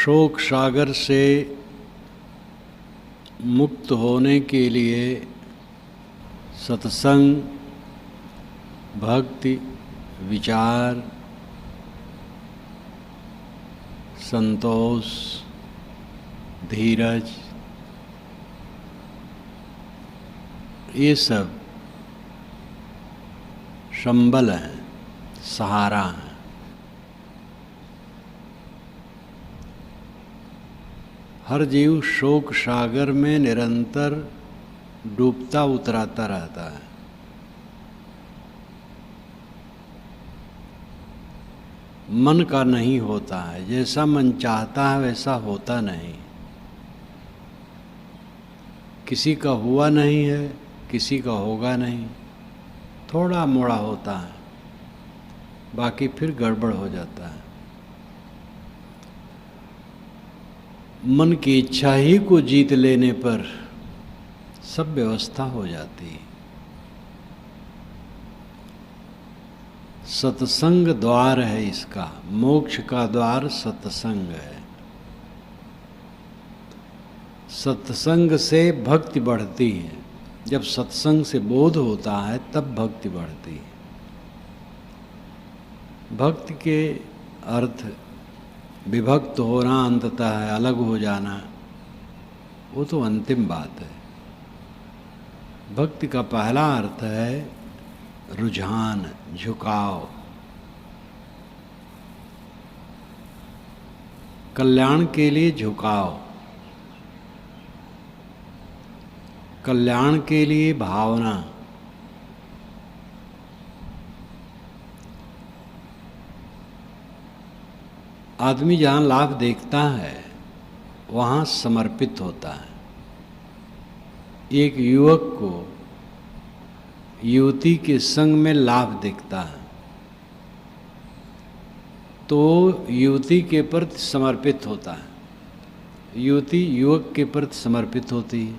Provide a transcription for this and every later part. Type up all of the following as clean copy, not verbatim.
शोक सागर से मुक्त होने के लिए सत्संग, भक्ति, विचार, संतोष, धीरज, ये सब संबल हैं, सहारा हैं। हर जीव शोक सागर में निरंतर डूबता उतराता रहता है। मन का नहीं होता है, जैसा मन चाहता है वैसा होता नहीं। किसी का हुआ नहीं है, किसी का होगा नहीं, थोड़ा मोड़ा होता है, बाकी फिर गड़बड़ हो जाता है। मन की इच्छा ही को जीत लेने पर सब व्यवस्था हो जाती है। सत्संग द्वार है इसका, मोक्ष का द्वार सत्संग है। सत्संग से भक्ति बढ़ती है। जब सत्संग से बोध होता है तब भक्ति बढ़ती है। भक्ति के अर्थ विभक्त होना अंततः है, अलग हो जाना, वो तो अंतिम बात है। भक्ति का पहला अर्थ है रुझान, झुकाव, कल्याण के लिए झुकाव, कल्याण के लिए भावना। आदमी जहाँ लाभ देखता है वहाँ समर्पित होता है। एक युवक को युवती के संग में लाभ दिखता है तो युवती के प्रति समर्पित होता है, युवती युवक के प्रति समर्पित होती है।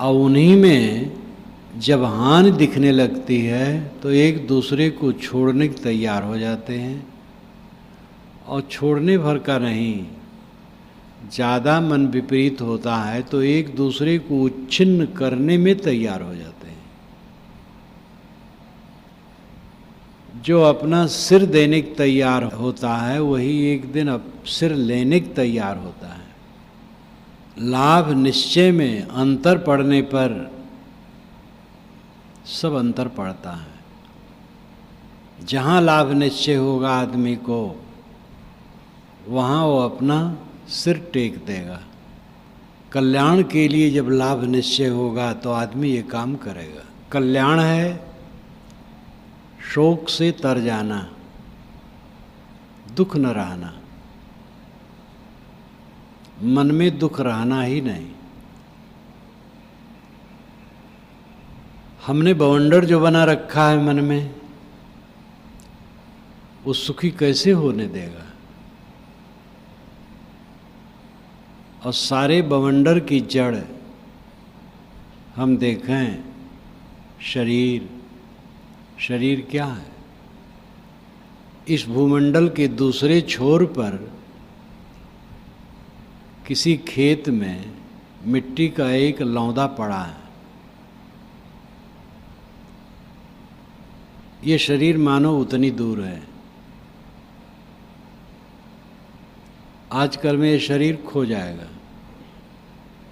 और उन्हीं में जब हानि दिखने लगती है तो एक दूसरे को छोड़ने के तैयार हो जाते हैं। और छोड़ने भर का नहीं, ज़्यादा मन विपरीत होता है तो एक दूसरे को उच्छिन्न करने में तैयार हो जाते हैं। जो अपना सिर देने के तैयार होता है वही एक दिन अब सिर लेने के तैयार होता है। लाभ निश्चय में अंतर पड़ने पर सब अंतर पड़ता है। जहाँ लाभ निश्चय होगा आदमी को वहाँ वो अपना सिर टेक देगा। कल्याण के लिए जब लाभ निश्चय होगा तो आदमी ये काम करेगा। कल्याण है शोक से तर जाना, दुख न रहना, मन में दुख रहना ही नहीं। हमने बवंडर जो बना रखा है मन में, वो सुखी कैसे होने देगा। और सारे बवंडर की जड़ हम देखें शरीर। शरीर क्या है? इस भूमंडल के दूसरे छोर पर किसी खेत में मिट्टी का एक लौंदा पड़ा है। ये शरीर मानो उतनी दूर है। आजकल में ये शरीर खो जाएगा,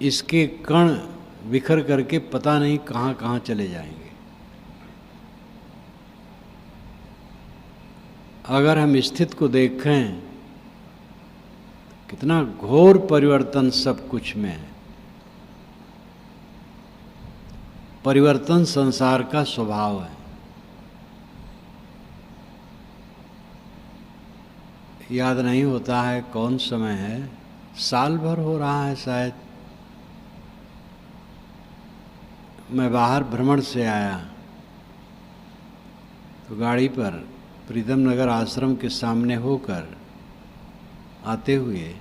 इसके कण बिखर करके पता नहीं कहाँ कहाँ चले जाएंगे। अगर हम स्थिति को देखें, कितना घोर परिवर्तन सब कुछ में है। परिवर्तन संसार का स्वभाव है। याद नहीं होता है कौन समय है, साल भर हो रहा है शायद, मैं बाहर भ्रमण से आया तो गाड़ी पर प्रीतम नगर आश्रम के सामने होकर आते हुए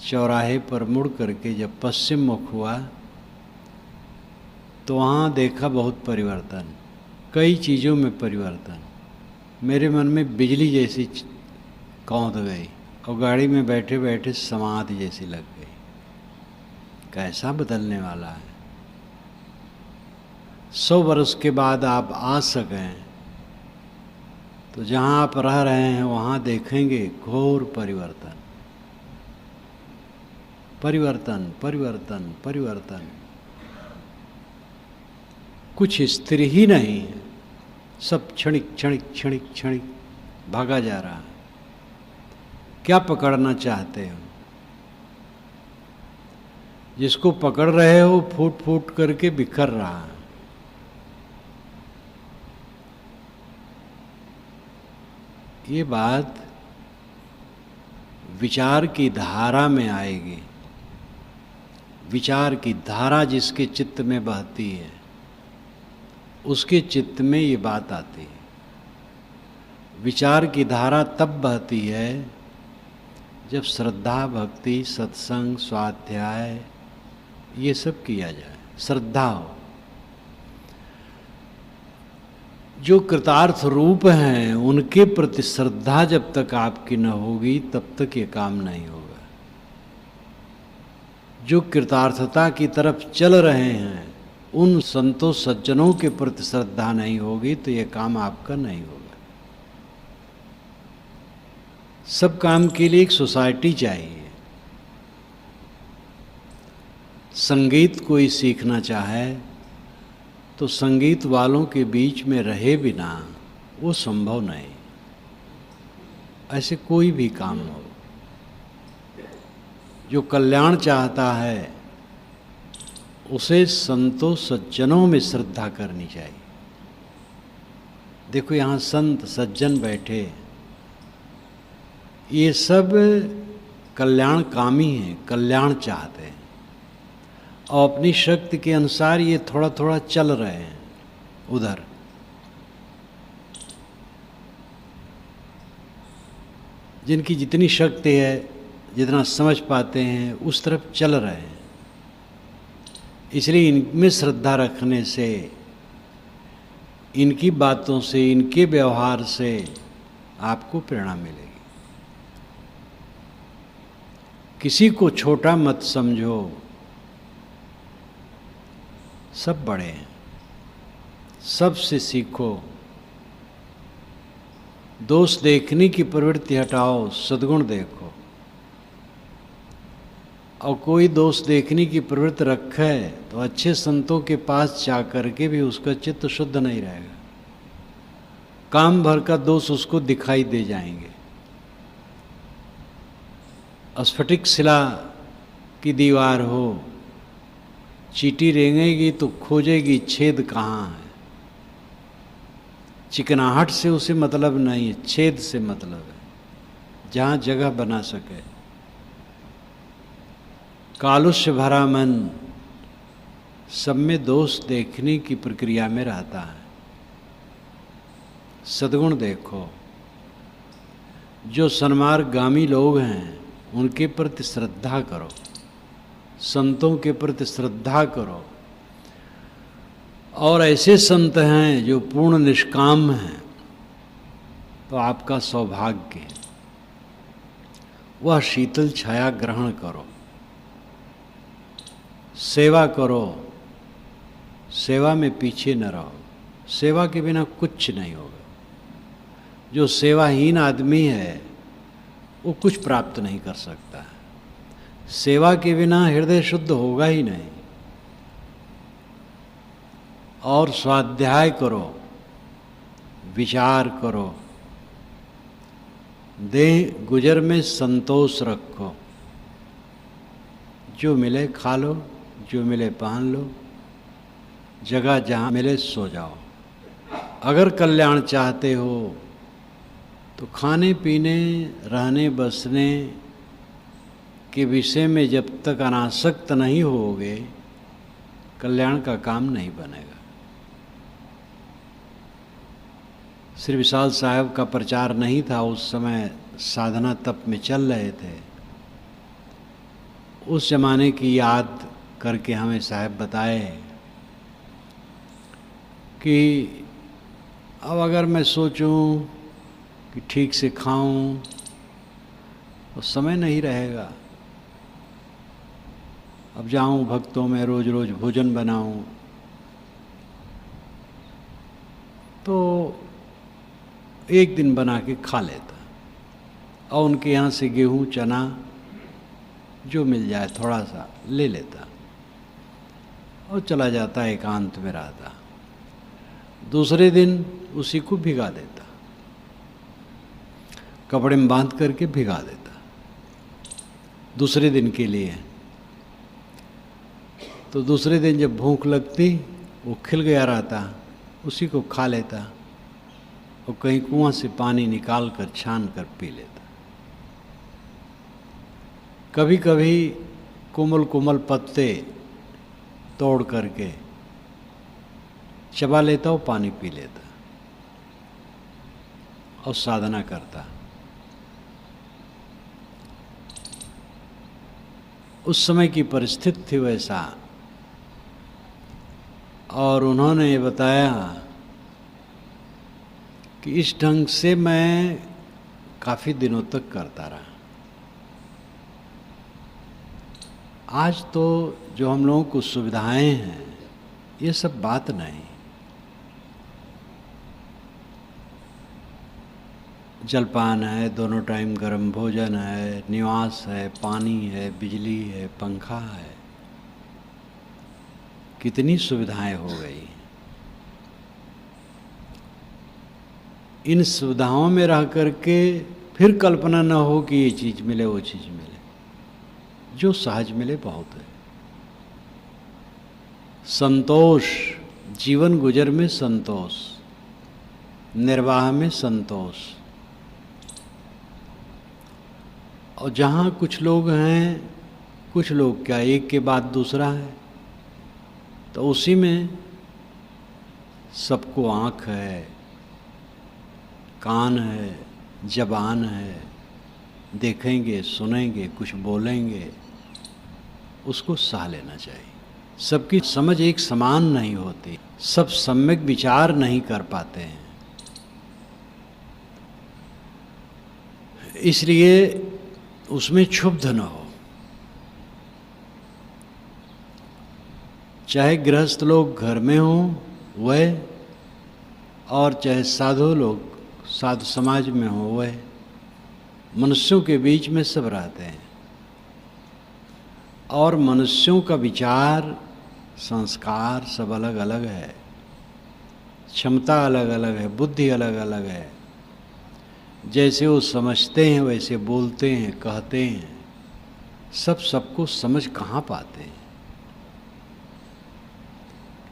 चौराहे पर मुड़ करके जब पश्चिम मुख हुआ तो वहाँ देखा बहुत परिवर्तन, कई चीज़ों में परिवर्तन। मेरे मन में बिजली जैसी कौंध गई और गाड़ी में बैठे बैठे समाधि जैसी लग गई। कैसा बदलने वाला है। 100 वर्ष के बाद आप आ सकें तो जहाँ आप रह रहे हैं वहाँ देखेंगे घोर परिवर्तन, परिवर्तन परिवर्तन परिवर्तन। कुछ स्थिर ही नहीं है, सब क्षणिक क्षणिक क्षणिक क्षणिक भागा जा रहा है। क्या पकड़ना चाहते हो? जिसको पकड़ रहे हो फूट फूट करके बिखर रहा है। ये बात विचार की धारा में आएगी। विचार की धारा जिसके चित्त में बहती है उसके चित्त में ये बात आती है। विचार की धारा तब बहती है जब श्रद्धा, भक्ति, सत्संग, स्वाध्याय ये सब किया जाए। श्रद्धा हो। जो कृतार्थ रूप हैं उनके प्रति श्रद्धा जब तक आपकी न होगी तब तक ये काम नहीं होगा। जो कृतार्थता की तरफ चल रहे हैं उन संतों सज्जनों के प्रति श्रद्धा नहीं होगी तो ये काम आपका नहीं होगा। सब काम के लिए एक सोसाइटी चाहिए। संगीत कोई सीखना चाहे तो संगीत वालों के बीच में रहे बिना वो संभव नहीं। ऐसे कोई भी काम हो। जो कल्याण चाहता है उसे संतों सज्जनों में श्रद्धा करनी चाहिए। देखो यहाँ संत सज्जन बैठे, ये सब कल्याणकामी हैं, कल्याण चाहते हैं और अपनी शक्ति के अनुसार ये थोड़ा थोड़ा चल रहे हैं उधर। जिनकी जितनी शक्ति है, जितना समझ पाते हैं उस तरफ चल रहे हैं। इसलिए इनमें श्रद्धा रखने से, इनकी बातों से, इनके व्यवहार से आपको प्रेरणा मिलेगी। किसी को छोटा मत समझो, सब बड़े हैं। सबसे सीखो। दोष देखने की प्रवृत्ति हटाओ, सद्गुण देखो। और कोई दोष देखने की प्रवृत्ति रखे तो अच्छे संतों के पास जा करके भी उसका चित्त शुद्ध नहीं रहेगा। काम भर का दोष उसको दिखाई दे जाएंगे। स्फटिक शिला की दीवार हो, चींटी रेंगेगी तो खोजेगी छेद कहाँ है। चिकनाहट से उसे मतलब नहीं है, छेद से मतलब है, जहाँ जगह बना सके। कालुष्य भरा मन सब में दोष देखने की प्रक्रिया में रहता है। सद्गुण देखो। जो सन्मार्गगामी लोग हैं उनके प्रति श्रद्धा करो, संतों के प्रति श्रद्धा करो। और ऐसे संत हैं जो पूर्ण निष्काम हैं तो आपका सौभाग्य है। वह शीतल छाया ग्रहण करो, सेवा करो। सेवा में पीछे न रहो। सेवा के बिना कुछ नहीं होगा। जो सेवाहीन आदमी है वो कुछ प्राप्त नहीं कर सकता है। सेवा के बिना हृदय शुद्ध होगा ही नहीं। और स्वाध्याय करो, विचार करो, देह गुजर में संतोष रखो। जो मिले खा लो, जो मिले पहन लो, जगह जहाँ मिले सो जाओ। अगर कल्याण चाहते हो तो खाने पीने, रहने बसने के विषय में जब तक अनासक्त नहीं होगे कल्याण का काम नहीं बनेगा। श्री विशाल साहब का प्रचार नहीं था, उस समय साधना तप में चल रहे थे। उस जमाने की याद करके हमें साहब बताए कि अब अगर मैं सोचूं कि ठीक से खाऊं, तो समय नहीं रहेगा। अब जाऊं भक्तों में रोज रोज भोजन बनाऊं, तो एक दिन बना के खा लेता, और उनके यहाँ से गेहूं चना जो मिल जाए थोड़ा सा ले लेता और चला जाता, एकांत में रहता। दूसरे दिन उसी को भिगा देता, कपड़े में बांध करके भिगा देता दूसरे दिन के लिए। तो दूसरे दिन जब भूख लगती, वो खिल गया रहता, उसी को खा लेता और कहीं कुआं से पानी निकाल कर छान कर पी लेता। कभी कभी कोमल कोमल पत्ते तोड़ करके चबा लेता और पानी पी लेता और साधना करता। उस समय की परिस्थिति थी वैसा, और उन्होंने ये बताया कि इस ढंग से मैं काफ़ी दिनों तक करता रहा। आज तो जो हम लोगों को सुविधाएं हैं, ये सब बात नहीं। जलपान है, दोनों टाइम गर्म भोजन है, निवास है, पानी है, बिजली है, पंखा है, कितनी सुविधाएं हो गई। इन सुविधाओं में रह करके फिर कल्पना न हो कि ये चीज़ मिले वो चीज़ मिले, जो सहज मिले बहुत है। संतोष, जीवन गुजर में संतोष, निर्वाह में संतोष। और जहाँ कुछ लोग हैं, कुछ लोग क्या एक के बाद दूसरा है, तो उसी में सबको आँख है, कान है, जबान है, देखेंगे, सुनेंगे, कुछ बोलेंगे, उसको सह लेना चाहिए। सबकी समझ एक समान नहीं होती, सब सम्यक विचार नहीं कर पाते हैं। इसलिए उसमें क्षुब्ध न हो। चाहे गृहस्थ लोग घर में हों वह, और चाहे साधु लोग साधु समाज में हों वह, मनुष्यों के बीच में सब रहते हैं। और मनुष्यों का विचार, संस्कार सब अलग अलग है, क्षमता अलग अलग है, बुद्धि अलग अलग है। जैसे वो समझते हैं वैसे बोलते हैं, कहते हैं, सब सबको समझ कहाँ पाते हैं।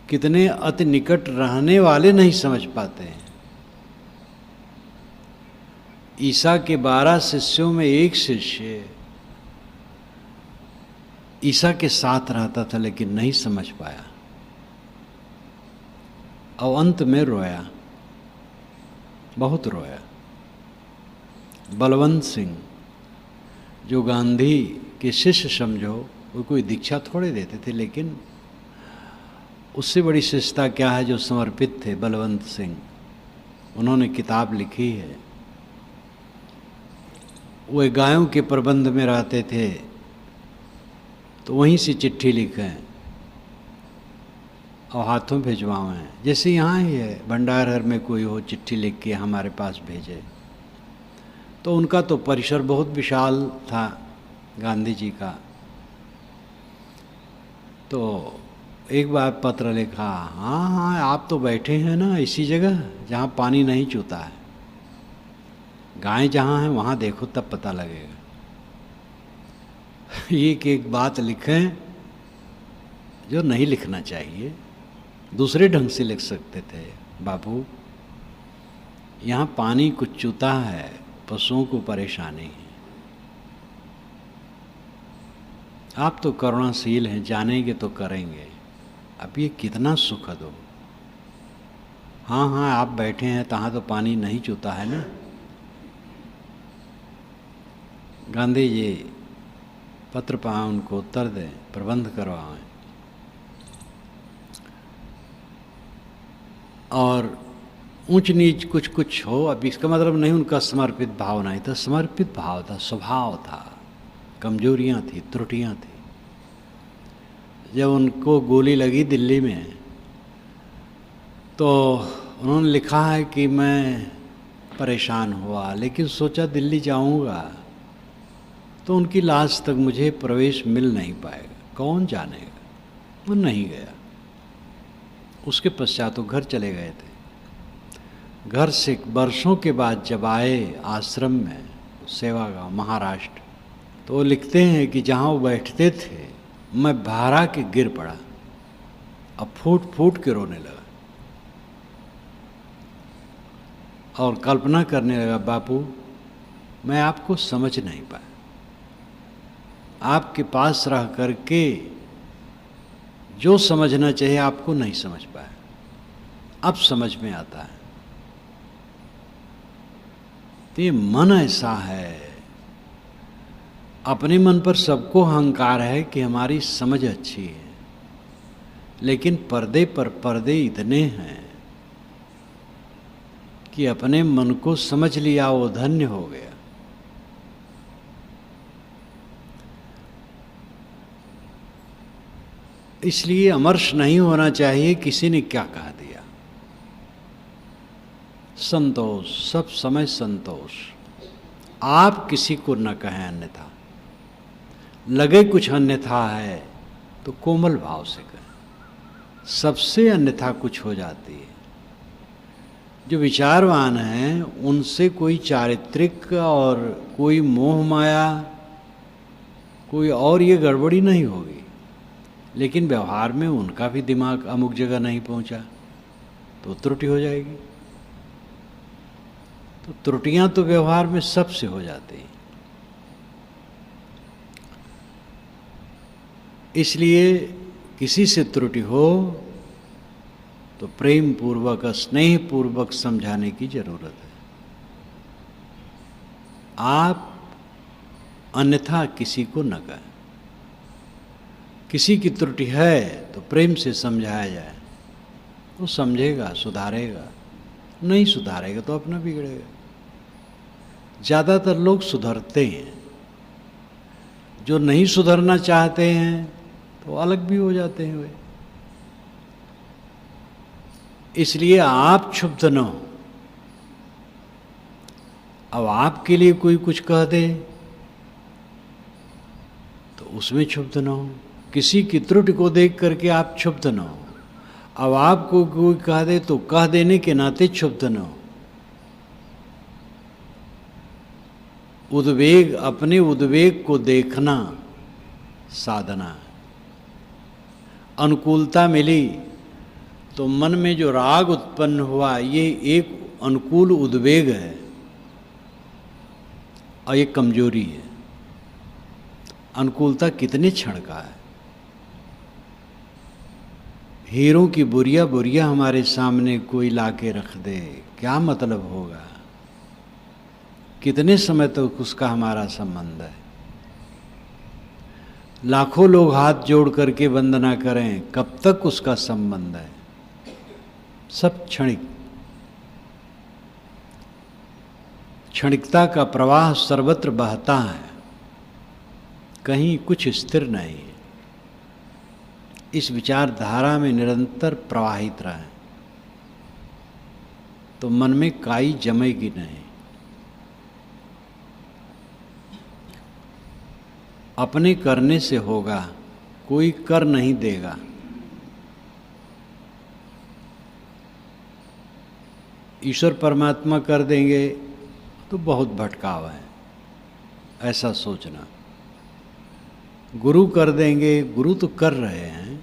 कितने अति निकट रहने वाले नहीं समझ पाते हैं। ईसा के 12 शिष्यों में एक शिष्य ईसा के साथ रहता था, लेकिन नहीं समझ पाया और अंत में रोया, बहुत रोया। बलवंत सिंह, जो गांधी के शिष्य समझो, वो कोई दीक्षा थोड़े देते थे, लेकिन उससे बड़ी शिष्यता क्या है जो समर्पित थे। बलवंत सिंह, उन्होंने किताब लिखी है। वो गायों के प्रबंध में रहते थे, तो वहीं से चिट्ठी लिखें और हाथों भिजवाएं। जैसे यहाँ ही है, भंडारघर में कोई हो, चिट्ठी लिख के हमारे पास भेजे। तो उनका तो परिसर बहुत विशाल था गांधी जी का। तो एक बार पत्र लिखा, हाँ हाँ आप तो बैठे हैं ना इसी जगह जहाँ पानी नहीं चूता है, गायें जहाँ हैं वहाँ देखो तब पता लगेगा। एक बात लिखें जो नहीं लिखना चाहिए, दूसरे ढंग से लिख सकते थे। बाबू, यहाँ पानी कुछ चूता है, पशुओं को परेशानी है। आप तो करुणाशील हैं, जानेंगे तो करेंगे। अब ये कितना सुखद हो। हाँ हाँ आप बैठे हैं तहाँ तो पानी नहीं चूता है ना। गांधी जी पत्र पाएं, उनको उत्तर दें, प्रबंध करवाएं। और ऊंच नीच कुछ कुछ हो, अब इसका मतलब नहीं उनका समर्पित भाव नहीं था, समर्पित भाव था, स्वभाव था, कमजोरियां थी, त्रुटियां थी। जब उनको गोली लगी दिल्ली में तो उन्होंने लिखा है कि मैं परेशान हुआ, लेकिन सोचा दिल्ली जाऊंगा तो उनकी लाश तक मुझे प्रवेश मिल नहीं पाएगा, कौन जानेगा। वो नहीं गया। उसके पश्चात वो घर चले गए थे। घर से वर्षों के बाद जब आए आश्रम में सेवागांव महाराष्ट्र, तो वो लिखते हैं कि जहाँ वो बैठते थे मैं भारा के गिर पड़ा, अब फूट फूट के रोने लगा और कल्पना करने लगा, बापू मैं आपको समझ नहीं पाया, आपके पास रह करके जो समझना चाहिए आपको नहीं समझ पाया, अब समझ में आता है। तो ये मन ऐसा है, अपने मन पर सबको अहंकार है कि हमारी समझ अच्छी है, लेकिन पर्दे पर पर्दे इतने हैं कि अपने मन को समझ लिया वो धन्य हो गया। इसलिए अमर्ष नहीं होना चाहिए किसी ने क्या कह दिया। संतोष, सब समय संतोष। आप किसी को न कहें अन्यथा, लगे कुछ अन्यथा है तो कोमल भाव से कहें, सबसे अन्यथा कुछ हो जाती है। जो विचारवान हैं उनसे कोई चारित्रिक और कोई मोह माया कोई और ये गड़बड़ी नहीं होगी, लेकिन व्यवहार में उनका भी दिमाग अमुक जगह नहीं पहुंचा तो त्रुटि हो जाएगी। तो त्रुटियां तो व्यवहार में सबसे हो जाती हैं। इसलिए किसी से त्रुटि हो तो प्रेम पूर्वक स्नेह पूर्वक समझाने की जरूरत है। आप अन्यथा किसी को न कहें। किसी की त्रुटि है तो प्रेम से समझाया जाए, वो समझेगा, सुधारेगा, नहीं सुधारेगा तो अपना बिगड़ेगा। ज़्यादातर लोग सुधरते हैं, जो नहीं सुधरना चाहते हैं तो अलग भी हो जाते हैं वे। इसलिए आप क्षुब्ध न हो। अब आपके लिए कोई कुछ कह दे तो उसमें क्षुब्ध न हो, किसी की त्रुटि को देख करके आप क्षुब्ध न हो। अब आपको कोई कह दे तो कह देने के नाते क्षुब्ध न हो। उद्वेग, अपने उद्वेग को देखना साधना है। अनुकूलता मिली तो मन में जो राग उत्पन्न हुआ ये एक अनुकूल उद्वेग है और ये कमजोरी है। अनुकूलता कितने क्षण का है। हीरों की बुरिया बुरिया हमारे सामने कोई लाके रख दे, क्या मतलब होगा। कितने समय तक उसका हमारा संबंध है। लाखों लोग हाथ जोड़ करके वंदना करें, कब तक उसका संबंध है। सब क्षणिक, क्षणिकता का प्रवाह सर्वत्र बहता है, कहीं कुछ स्थिर नहीं है। इस विचारधारा में निरंतर प्रवाहित रहे तो मन में काई जमेगी नहीं। अपने करने से होगा, कोई कर नहीं देगा। ईश्वर परमात्मा कर देंगे तो बहुत भटकाव है ऐसा सोचना। गुरु कर देंगे, गुरु तो कर रहे हैं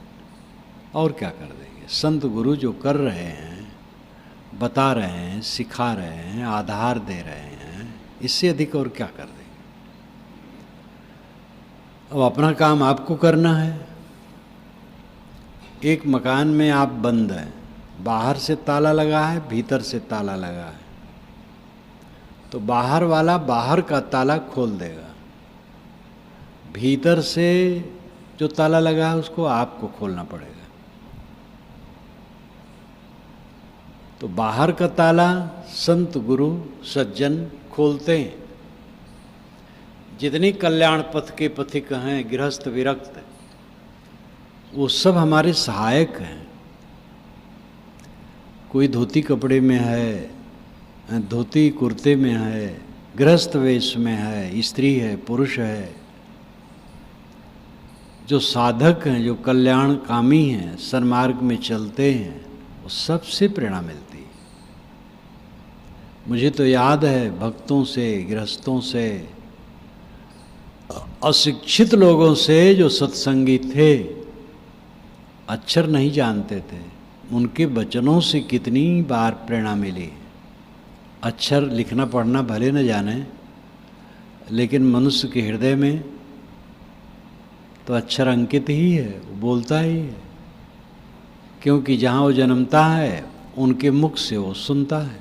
और क्या कर देंगे। संत गुरु जो कर रहे हैं, बता रहे हैं, सिखा रहे हैं, आधार दे रहे हैं, इससे अधिक और क्या कर देंगे। अब अपना काम आपको करना है। एक मकान में आप बंद हैं, बाहर से ताला लगा है, भीतर से ताला लगा है, तो बाहर वाला बाहर का ताला खोल देगा, भीतर से जो ताला लगा है उसको आपको खोलना पड़ेगा। तो बाहर का ताला संत गुरु सज्जन खोलते हैं। जितने कल्याण पथ के पथिक हैं, गृहस्थ विरक्त, वो सब हमारे सहायक हैं। कोई धोती कपड़े में है, धोती कुर्ते में है, गृहस्थ वेश में है, स्त्री है, पुरुष है, जो साधक हैं, जो कल्याणकामी हैं, सन्मार्ग में चलते हैं, वो सबसे प्रेरणा मिलती है। मुझे तो याद है भक्तों से, गृहस्थों से, अशिक्षित लोगों से जो सत्संगी थे, अक्षर नहीं जानते थे, उनके वचनों से कितनी बार प्रेरणा मिली। अक्षर लिखना पढ़ना भले न जाने, लेकिन मनुष्य के हृदय में तो अक्षर अंकित ही है, वो बोलता ही है, क्योंकि जहाँ वो जन्मता है उनके मुख से वो सुनता है,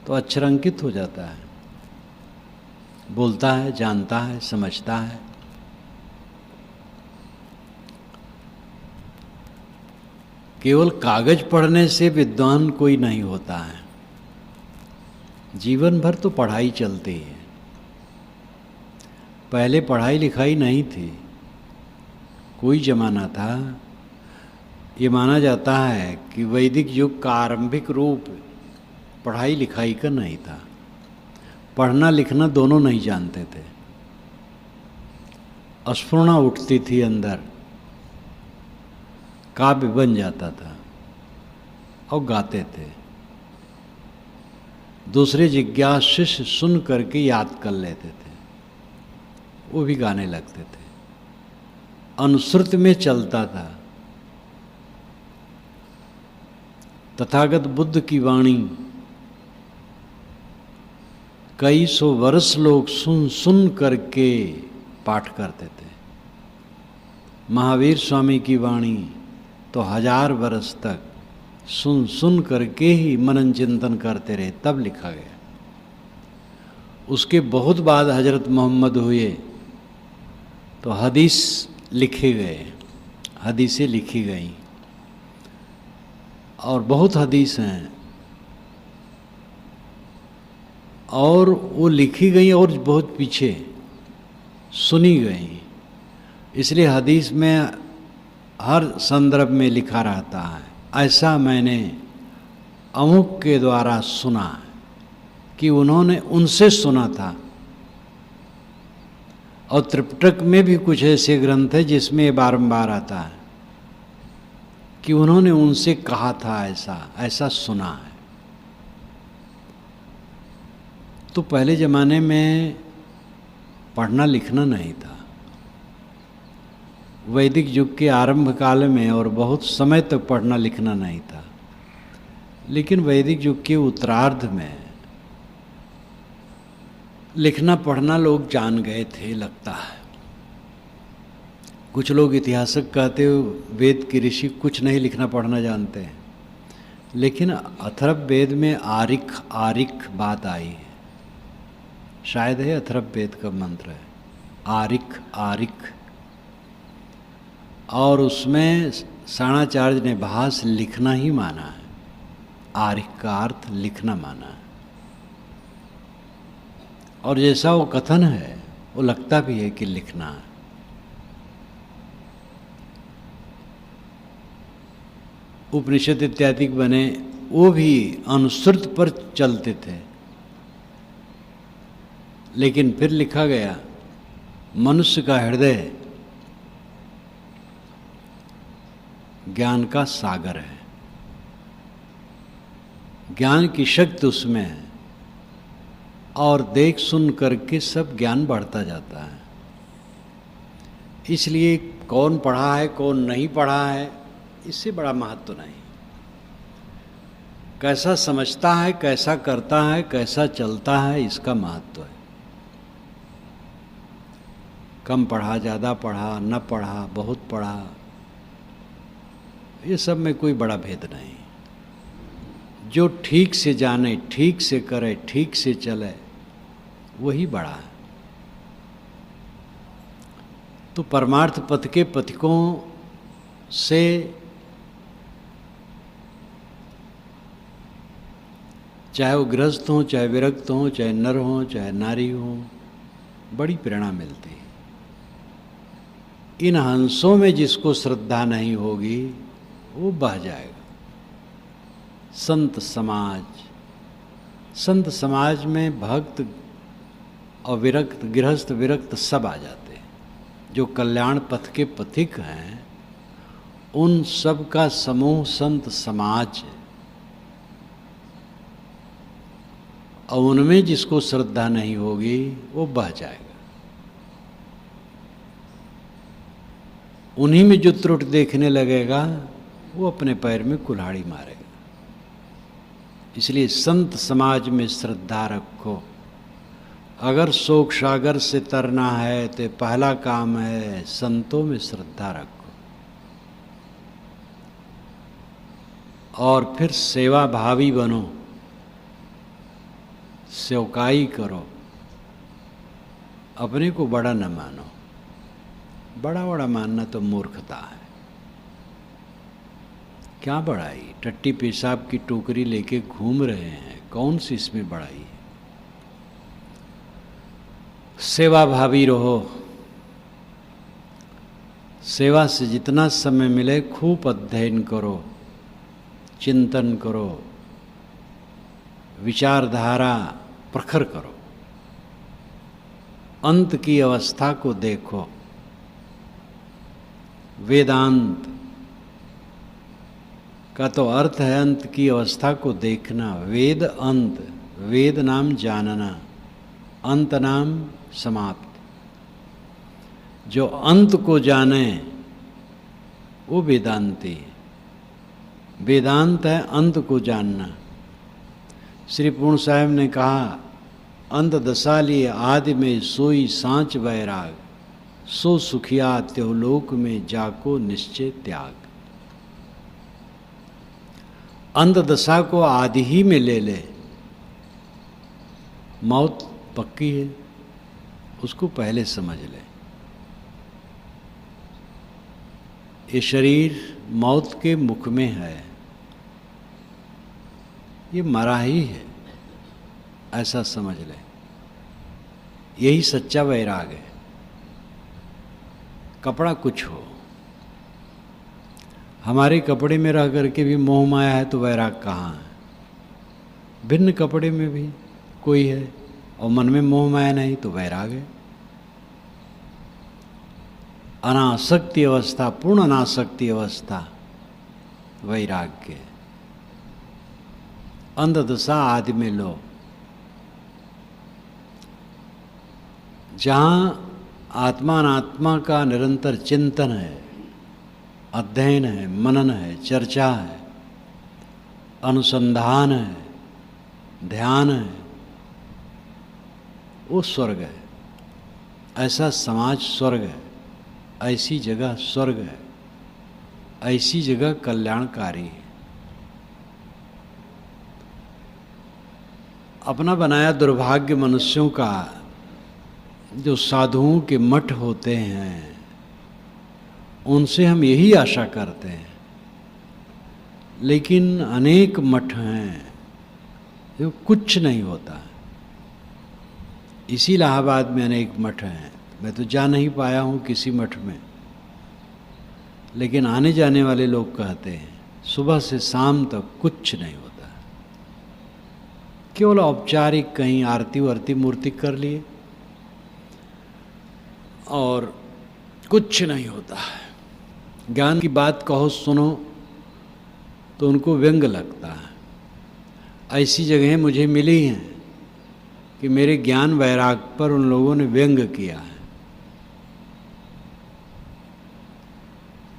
तो अक्षर अंकित हो जाता है, बोलता है, जानता है, समझता है। केवल कागज पढ़ने से विद्वान कोई नहीं होता है, जीवन भर तो पढ़ाई चलती है। पहले पढ़ाई लिखाई नहीं थी, कोई जमाना था, ये माना जाता है कि वैदिक युग का आरंभिक रूप पढ़ाई लिखाई का नहीं था। पढ़ना लिखना दोनों नहीं जानते थे, स्फुरणा उठती थी अंदर, काव्य बन जाता था और गाते थे। दूसरे जिज्ञासु शिष्य सुन करके याद कर लेते थे, वो भी गाने लगते थे, अनुश्रुत में चलता था। तथागत बुद्ध की वाणी कई सौ वर्ष लोग सुन सुन करके पाठ करते थे। महावीर स्वामी की वाणी तो 1000 वर्ष तक सुन सुन करके ही मनन चिंतन करते रहे, तब लिखा गया। उसके बहुत बाद हजरत मोहम्मद हुए तो हदीस लिखे गए, हदीसें लिखी गई, और बहुत हदीस हैं, और वो लिखी गई और बहुत पीछे सुनी गई। इसलिए हदीस में हर संदर्भ में लिखा रहता है, ऐसा मैंने अमुक के द्वारा सुना, कि उन्होंने उनसे सुना था। और त्रिपिटक में भी कुछ ऐसे ग्रंथ है जिसमें बारंबार आता है कि उन्होंने उनसे कहा था, ऐसा ऐसा सुना है। तो पहले ज़माने में पढ़ना लिखना नहीं था। वैदिक युग के आरंभ काल में और बहुत समय तक पढ़ना लिखना नहीं था, लेकिन वैदिक युग के उत्तरार्ध में लिखना पढ़ना लोग जान गए थे, लगता है। कुछ लोग इतिहासक कहते हो वेद के ऋषि कुछ नहीं लिखना पढ़ना जानते हैं, लेकिन अथर्व वेद में आरिख आरिख बात आई है, शायद है अथर्व वेद का मंत्र है, आरिख आरिख। और उसमें साणाचार्य ने भास लिखना ही माना है, आरिख का अर्थ लिखना माना है। और जैसा वो कथन है वो लगता भी है कि लिखना है। उपनिषद इत्यादि बने, वो भी अनुश्रुत पर चलते थे, लेकिन फिर लिखा गया मनुष्य का हृदय ज्ञान का सागर है, ज्ञान की शक्ति उसमें है, और देख सुन करके सब ज्ञान बढ़ता जाता है। इसलिए कौन पढ़ा है कौन नहीं पढ़ा है इससे बड़ा महत्व नहीं, कैसा समझता है, कैसा करता है, कैसा चलता है, इसका महत्व है। कम पढ़ा, ज़्यादा पढ़ा, न पढ़ा, बहुत पढ़ा, ये सब में कोई बड़ा भेद नहीं। जो ठीक से जाने, ठीक से करे, ठीक से चले, वही बड़ा है। तो परमार्थ पथ के पथिकों से चाहे वो गृहस्थ हों, चाहे विरक्त हों, चाहे नर हों, चाहे नारी हों, बड़ी प्रेरणा मिलती है। इन हंसों में जिसको श्रद्धा नहीं होगी वो बह जाएगा। संत समाज में भक्त और विरक्त, गृहस्थ विरक्त सब आ जाते हैं। जो कल्याण पथ के पथिक हैं उन सब का समूह संत समाज है। और उनमें जिसको श्रद्धा नहीं होगी वो बह जाएगा। उन्हीं में जो त्रुट देखने लगेगा वो अपने पैर में कुल्हाड़ी मारेगा। इसलिए संत समाज में श्रद्धा रखो। अगर शोक सागर से तरना है तो पहला काम है संतों में श्रद्धा रखो। और फिर सेवा भावी बनो, सेवकाई करो। अपने को बड़ा न मानो, बड़ा बड़ा मानना तो मूर्खता है। क्या बड़ाई, टट्टी पेशाब की टोकरी लेके घूम रहे हैं, कौन सी इसमें बड़ाई है। सेवा भावी रहो। सेवा से जितना समय मिले खूब अध्ययन करो, चिंतन करो, विचारधारा प्रखर करो, अंत की अवस्था को देखो। वेदांत का तो अर्थ है अंत की अवस्था को देखना। वेद अंत, वेद नाम जानना, अंत नाम समाप्त। जो अंत को जाने वो वेदांती है। वेदांत है अंत को जानना। श्री पूर्ण साहब ने कहा, अंत दशा लिए आदि में सोई सांच वैराग, सो सुखिया त्योलोक में जाको निश्चय त्याग। अंत दशा को आदि ही में ले ले, मौत पक्की है, उसको पहले समझ ले। ये शरीर मौत के मुख में है, ये मरा ही है, ऐसा समझ ले। यही सच्चा वैराग है। कपड़ा कुछ हो, हमारे कपड़े में रह करके भी मोह माया है तो वैराग कहाँ है। भिन्न कपड़े में भी कोई है और मन में मोह माया नहीं तो वैराग है। अनासक्ति अवस्था, पूर्ण अनासक्ति अवस्था वैराग्य है। अंधदशा आदि में लो, जहाँ आत्मा अनात्मा का निरंतर चिंतन है, अध्ययन है, मनन है, चर्चा है, अनुसंधान है, ध्यान है, वो स्वर्ग है। ऐसा समाज स्वर्ग है, ऐसी जगह स्वर्ग है, ऐसी जगह कल्याणकारी है। अपना बनाया दुर्भाग्य मनुष्यों का, जो साधुओं के मठ होते हैं, उनसे हम यही आशा करते हैं। लेकिन अनेक मठ हैं जो कुछ नहीं होता। इसी इलाहाबाद में अनेक मठ हैं, मैं तो जा नहीं पाया हूँ किसी मठ में, लेकिन आने जाने वाले लोग कहते हैं सुबह से शाम तक कुछ नहीं होता। केवल औपचारिक कहीं आरती वारती मूर्ति कर लिए और कुछ नहीं होता है। ज्ञान की बात कहो सुनो तो उनको व्यंग लगता है। ऐसी जगहें मुझे मिली हैं कि मेरे ज्ञान वैराग पर उन लोगों ने व्यंग किया है।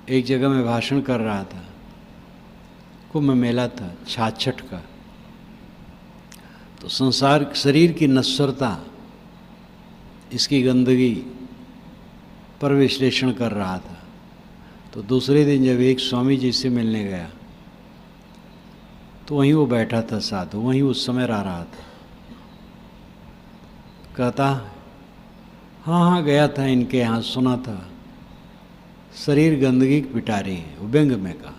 एक जगह मैं भाषण कर रहा था, कुंभ मेला था 66 का, तो संसार शरीर की नश्वरता, इसकी गंदगी पर विश्लेषण कर रहा था। तो दूसरे दिन जब एक स्वामी जी से मिलने गया तो वहीं वो बैठा था साधु, वहीं उस समय रहा था। कहता हाँ गया था इनके यहाँ, सुना था शरीर गंदगी पिटा रही है। व्यंग में कहा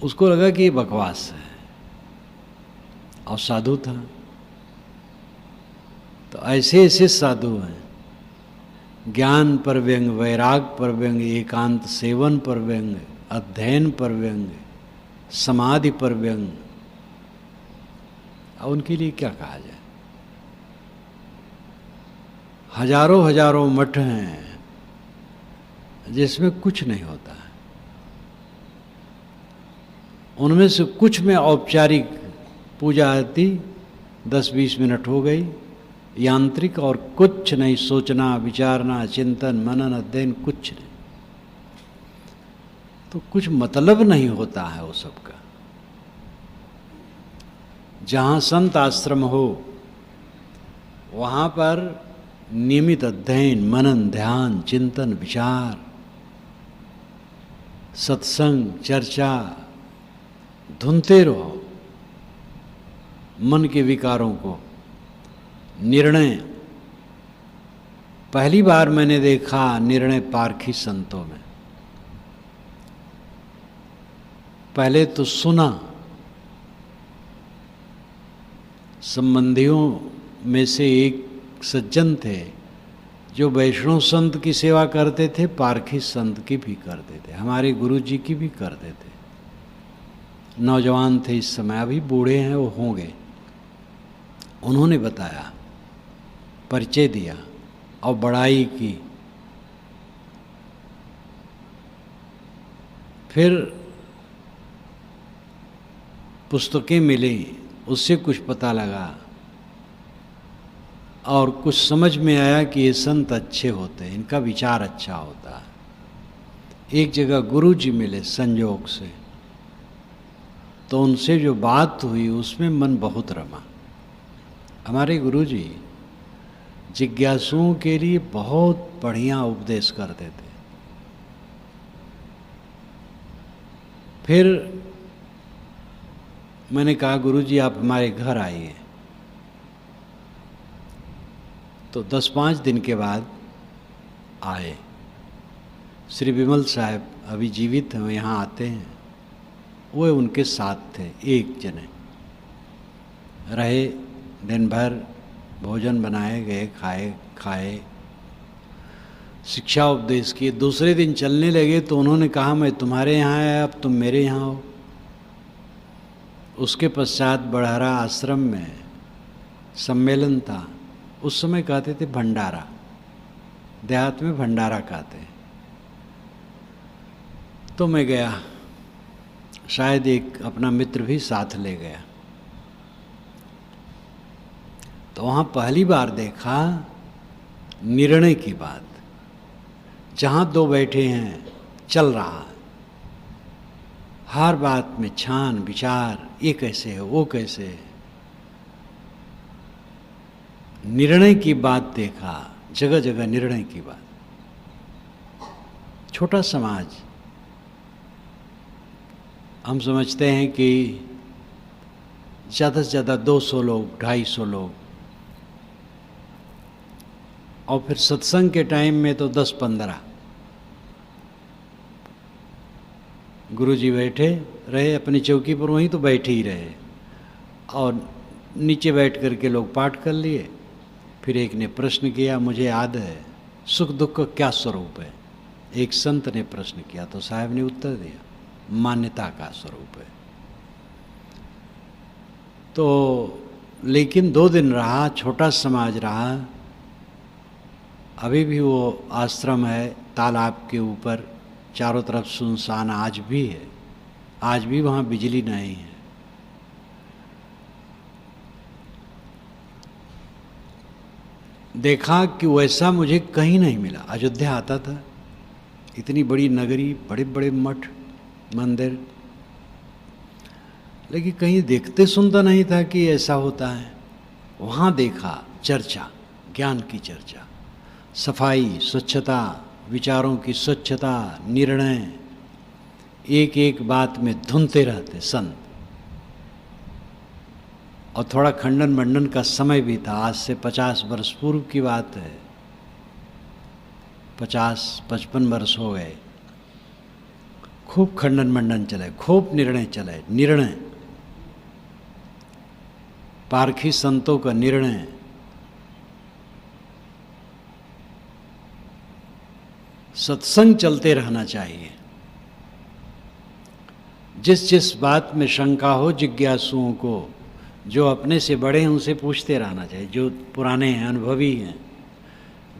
उसको लगा कि ये बकवास है, और साधु था। तो ऐसे ऐसे साधु हैं, ज्ञान पर व्यंग, वैराग पर व्यंग, एकांत सेवन पर व्यंग, अध्ययन पर व्यंग, समाधि पर व्यंग। अब उनके लिए क्या कहा जाए। हजारों हजारों मठ हैं जिसमें कुछ नहीं होता है। उनमें से कुछ में औपचारिक पूजा आती 10-20 मिनट हो गई, यांत्रिक, और कुछ नहीं, सोचना, विचारना, चिंतन, मनन, अध्ययन, कुछ नहीं। तो कुछ मतलब नहीं होता है वो सबका। जहाँ संत आश्रम हो वहाँ पर नियमित अध्ययन, मनन, ध्यान, चिंतन, विचार, सत्संग, चर्चा, धुनते रहो मन के विकारों को। निर्णय, पहली बार मैंने देखा निर्णय पारखी संतों में। पहले तो सुना, संबंधियों में से एक सज्जन थे जो वैष्णव संत की सेवा करते थे, पारखी संत की भी करते थे, हमारे गुरु जी की भी करते थे। नौजवान थे इस समय, अभी बूढ़े हैं वो होंगे। उन्होंने बताया, परिचय दिया और बड़ाई की। फिर पुस्तकें मिली, उससे कुछ पता लगा और कुछ समझ में आया कि ये संत अच्छे होते हैं, इनका विचार अच्छा होता है। एक जगह गुरु जी मिले संयोग से, तो उनसे जो बात हुई उसमें मन बहुत रमा। हमारे गुरु जी जिज्ञासुओं के लिए बहुत बढ़िया उपदेश करते थे। फिर मैंने कहा, गुरु जी आप हमारे घर आइए। तो 10-5 दिन के बाद आए। श्री विमल साहब अभी जीवित हैं, यहाँ आते हैं, वो उनके साथ थे, एक जने रहे। दिन भर भोजन बनाए गए, खाए, शिक्षा उपदेश किए। दूसरे दिन चलने लगे तो उन्होंने कहा, मैं तुम्हारे यहाँ आया, अब तुम मेरे यहाँ हो। उसके पश्चात बड़हरा आश्रम में सम्मेलन था। उस समय कहते थे भंडारा, देहात में भंडारा कहते। तो मैं गया, शायद एक अपना मित्र भी साथ ले गया। तो वहाँ पहली बार देखा निर्णय की बात। जहाँ दो बैठे हैं चल रहा है, हर बात में छान विचार, ये कैसे है, वो कैसे है। निर्णय की बात देखा, जगह जगह निर्णय की बात। छोटा समाज, हम समझते हैं कि ज़्यादा से ज़्यादा 200 लोग, 250 लोग, और फिर सत्संग के टाइम में तो 10-15। गुरुजी बैठे रहे अपनी चौकी पर, वहीं तो बैठे ही रहे, और नीचे बैठ कर के लोग पाठ कर लिए। फिर एक ने प्रश्न किया, मुझे याद है, सुख दुख का क्या स्वरूप है। एक संत ने प्रश्न किया तो साहब ने उत्तर दिया, मान्यता का स्वरूप है। तो लेकिन 2 दिन रहा, छोटा समाज रहा। अभी भी वो आश्रम है तालाब के ऊपर, चारों तरफ सुनसान आज भी है। आज भी वहाँ बिजली नहीं है। देखा कि वैसा मुझे कहीं नहीं मिला। अयोध्या आता था, इतनी बड़ी नगरी, बड़े बड़े मठ मंदिर, लेकिन कहीं देखते सुनता नहीं था कि ऐसा होता है। वहाँ देखा चर्चा, ज्ञान की चर्चा, सफाई, स्वच्छता, विचारों की स्वच्छता, निर्णय, एक एक बात में धुनते रहते संत। और थोड़ा खंडन मंडन का समय भी था। आज से 50 वर्ष पूर्व की बात है, 50-55 वर्ष हो गए। खूब खंडन मंडन चले, खूब निर्णय चले, निर्णय, पारखी संतों का निर्णय, सत्संग चलते रहना चाहिए। जिस जिस बात में शंका हो जिज्ञासुओं को, जो अपने से बड़े हैं उनसे पूछते रहना चाहिए, जो पुराने हैं, अनुभवी हैं,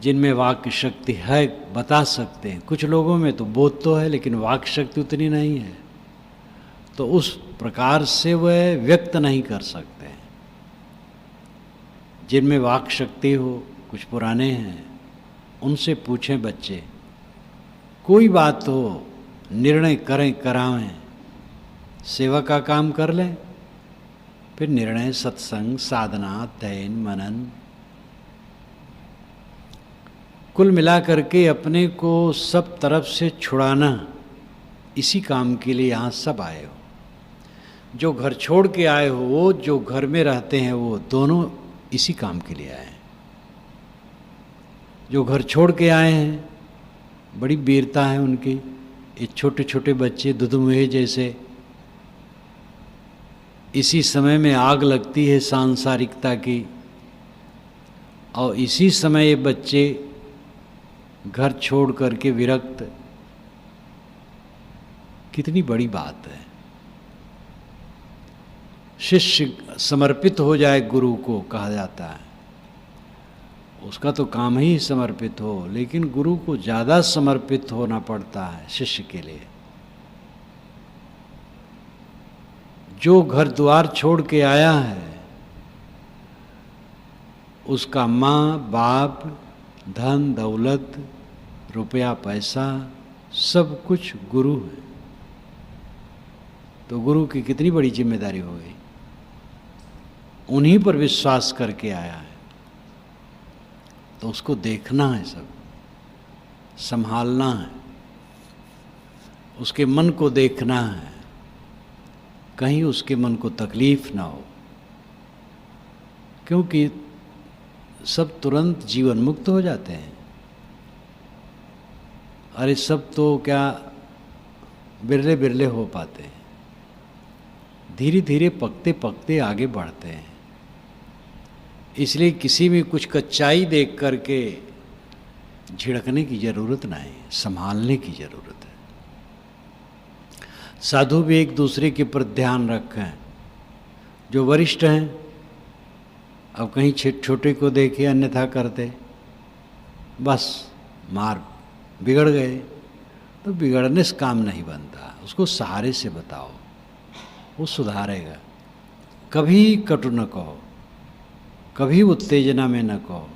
जिनमें वाक् शक्ति है, बता सकते हैं। कुछ लोगों में तो बोध तो है लेकिन वाक् शक्ति उतनी नहीं है, तो उस प्रकार से वह व्यक्त नहीं कर सकते। जिनमें वाक् शक्ति हो, कुछ पुराने हैं, उनसे पूछें बच्चे, कोई बात हो, निर्णय करें, करावें, सेवा का काम कर लें, फिर निर्णय, सत्संग, साधना, अध्ययन, मनन, कुल मिला करके अपने को सब तरफ से छुड़ाना, इसी काम के लिए यहाँ सब आए हो। जो घर छोड़ के आए हो, वो जो घर में रहते हैं, वो दोनों इसी काम के लिए आए हैं। जो घर छोड़ के आए हैं, बड़ी वीरता है उनकी। ये छोटे छोटे बच्चे दुधमुहे जैसे, इसी समय में आग लगती है सांसारिकता की, और इसी समय ये बच्चे घर छोड़ करके विरक्त, कितनी बड़ी बात है। शिष्य समर्पित हो जाए गुरु को, कहा जाता है, उसका तो काम ही समर्पित हो, लेकिन गुरु को ज़्यादा समर्पित होना पड़ता है शिष्य के लिए। जो घर द्वार छोड़ के आया है, उसका माँ बाप, धन दौलत, रुपया पैसा, सब कुछ गुरु है। तो गुरु की कितनी बड़ी जिम्मेदारी हो गई। उन्हीं पर विश्वास करके आया है, तो उसको देखना है, सब संभालना है, उसके मन को देखना है, कहीं उसके मन को तकलीफ ना हो, क्योंकि सब तुरंत जीवन मुक्त हो जाते हैं। अरे सब तो क्या बिरले बिरले हो पाते हैं, धीरे धीरे पकते पकते आगे बढ़ते हैं। इसलिए किसी में कुछ कच्चाई देख करके झिड़कने की जरूरत नहीं, संभालने की जरूरत है। साधु भी एक दूसरे के पर ध्यान रखें। जो वरिष्ठ हैं, अब कहीं छोटे को देखे अन्यथा करते, बस मार बिगड़ गए, तो बिगड़ने से काम नहीं बनता। उसको सहारे से बताओ, वो सुधारेगा। कभी कटु न कहो, कभी उत्तेजना में न कहो।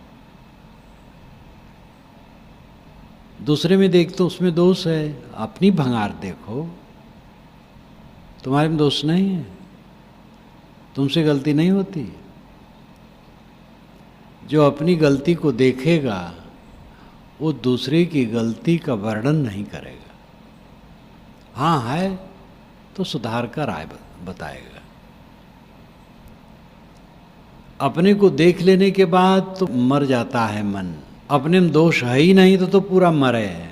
दूसरे में देख तो उसमें दोष है, अपनी भंगार देखो, तुम्हारे में दोष नहीं है, तुमसे गलती नहीं होती। जो अपनी गलती को देखेगा, वो दूसरे की गलती का वर्णन नहीं करेगा। हाँ है तो सुधार का राय बताएगा। अपने को देख लेने के बाद तो मर जाता है मन। अपने में दोष है ही नहीं तो पूरा मरे है,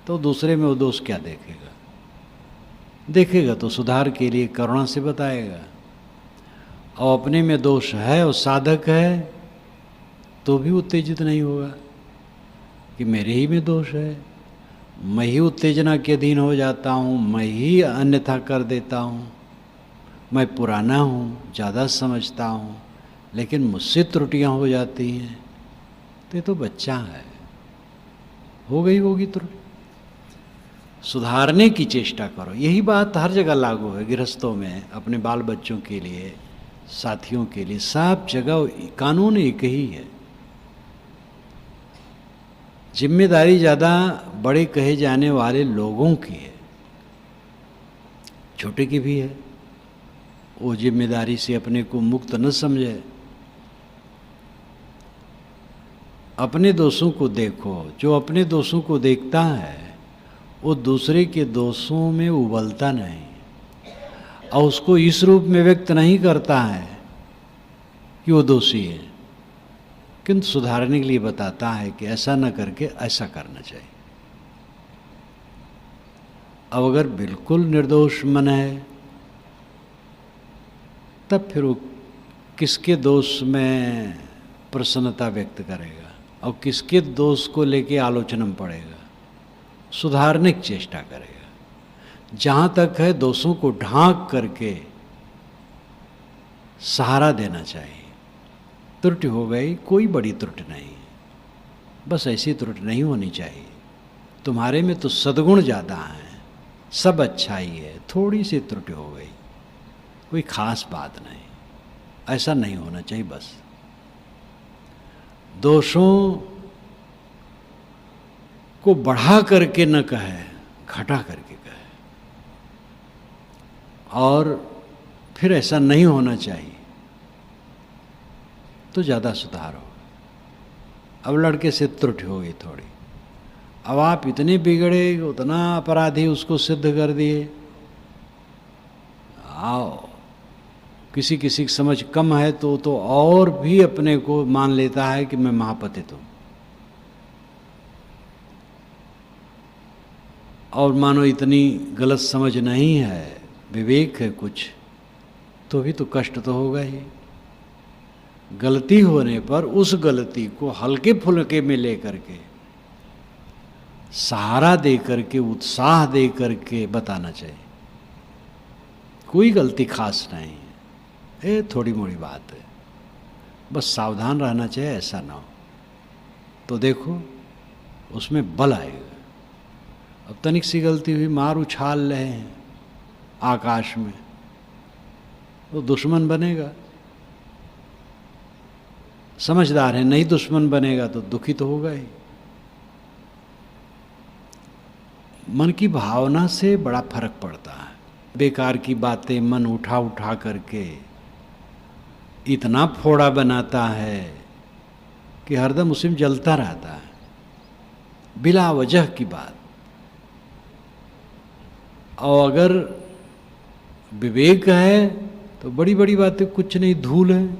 तो दूसरे में वो दोष क्या देखेगा। देखेगा तो सुधार के लिए करुणा से बताएगा। और अपने में दोष है और साधक है तो भी उत्तेजित नहीं होगा कि मेरे ही में दोष है, मैं ही उत्तेजना के अधीन हो जाता हूँ, मैं ही अन्यथा कर देता हूँ, मैं पुराना हूँ, ज़्यादा समझता हूँ, लेकिन मुझसे त्रुटियाँ हो जाती हैं। तो ये तो बच्चा है, हो गई होगी त्रुटि, सुधारने की चेष्टा करो। यही बात हर जगह लागू है, गृहस्थों में, अपने बाल बच्चों के लिए, साथियों के लिए, सब जगह कानून एक ही है। जिम्मेदारी ज़्यादा बड़े कहे जाने वाले लोगों की है, छोटे की भी है। वो जिम्मेदारी से अपने को मुक्त न समझे। अपने दोषों को देखो। जो अपने दोषों को देखता है वो दूसरे के दोषों में उबलता नहीं, और उसको इस रूप में व्यक्त नहीं करता है कि वो दोषी है, किंतु सुधारने के लिए बताता है कि ऐसा न करके ऐसा करना चाहिए। अब अगर बिल्कुल निर्दोष मन है तब फिर वो किसके दोष में प्रसन्नता व्यक्त करेगा और किसके दोष को लेके आलोचना में पड़ेगा, सुधारने की चेष्टा करेगा। जहाँ तक है दोषों को ढांक करके सहारा देना चाहिए। त्रुटि हो गई, कोई बड़ी त्रुटि नहीं, बस ऐसी त्रुटि नहीं होनी चाहिए। तुम्हारे में तो सद्गुण ज़्यादा है, सब अच्छा ही है, थोड़ी सी त्रुटि हो गई, कोई खास बात नहीं, ऐसा नहीं होना चाहिए। बस दोषों को बढ़ा करके न कहे, घटा करके कहे, और फिर ऐसा नहीं होना चाहिए तो ज़्यादा सुधार हो। अब लड़के से त्रुटि हो गई थोड़ी, अब आप इतने बिगड़े, उतना अपराधी उसको सिद्ध कर दिए। आओ किसी किसी की समझ कम है तो और भी अपने को मान लेता है कि मैं महापतित हूँ, और मानो इतनी गलत समझ नहीं है, विवेक है कुछ, तो भी तो कष्ट तो होगा ही। गलती होने पर उस गलती को हल्के फुल्के में लेकर के सहारा दे करके, उत्साह दे करके बताना चाहिए। कोई गलती खास नहीं है, ये थोड़ी मोड़ी बात है, बस सावधान रहना चाहिए ऐसा ना हो। तो देखो उसमें बल आएगा। अब तनिक सी गलती हुई, मार उछाल रहे हैं आकाश में, तो दुश्मन बनेगा। समझदार है, नहीं दुश्मन बनेगा तो दुखी तो होगा ही। मन की भावना से बड़ा फर्क पड़ता है। बेकार की बातें मन उठा उठा करके इतना फोड़ा बनाता है कि हरदम उसी में जलता रहता है, बिला वजह की बात। और अगर विवेक है तो बड़ी बड़ी बातें कुछ नहीं, धूल है,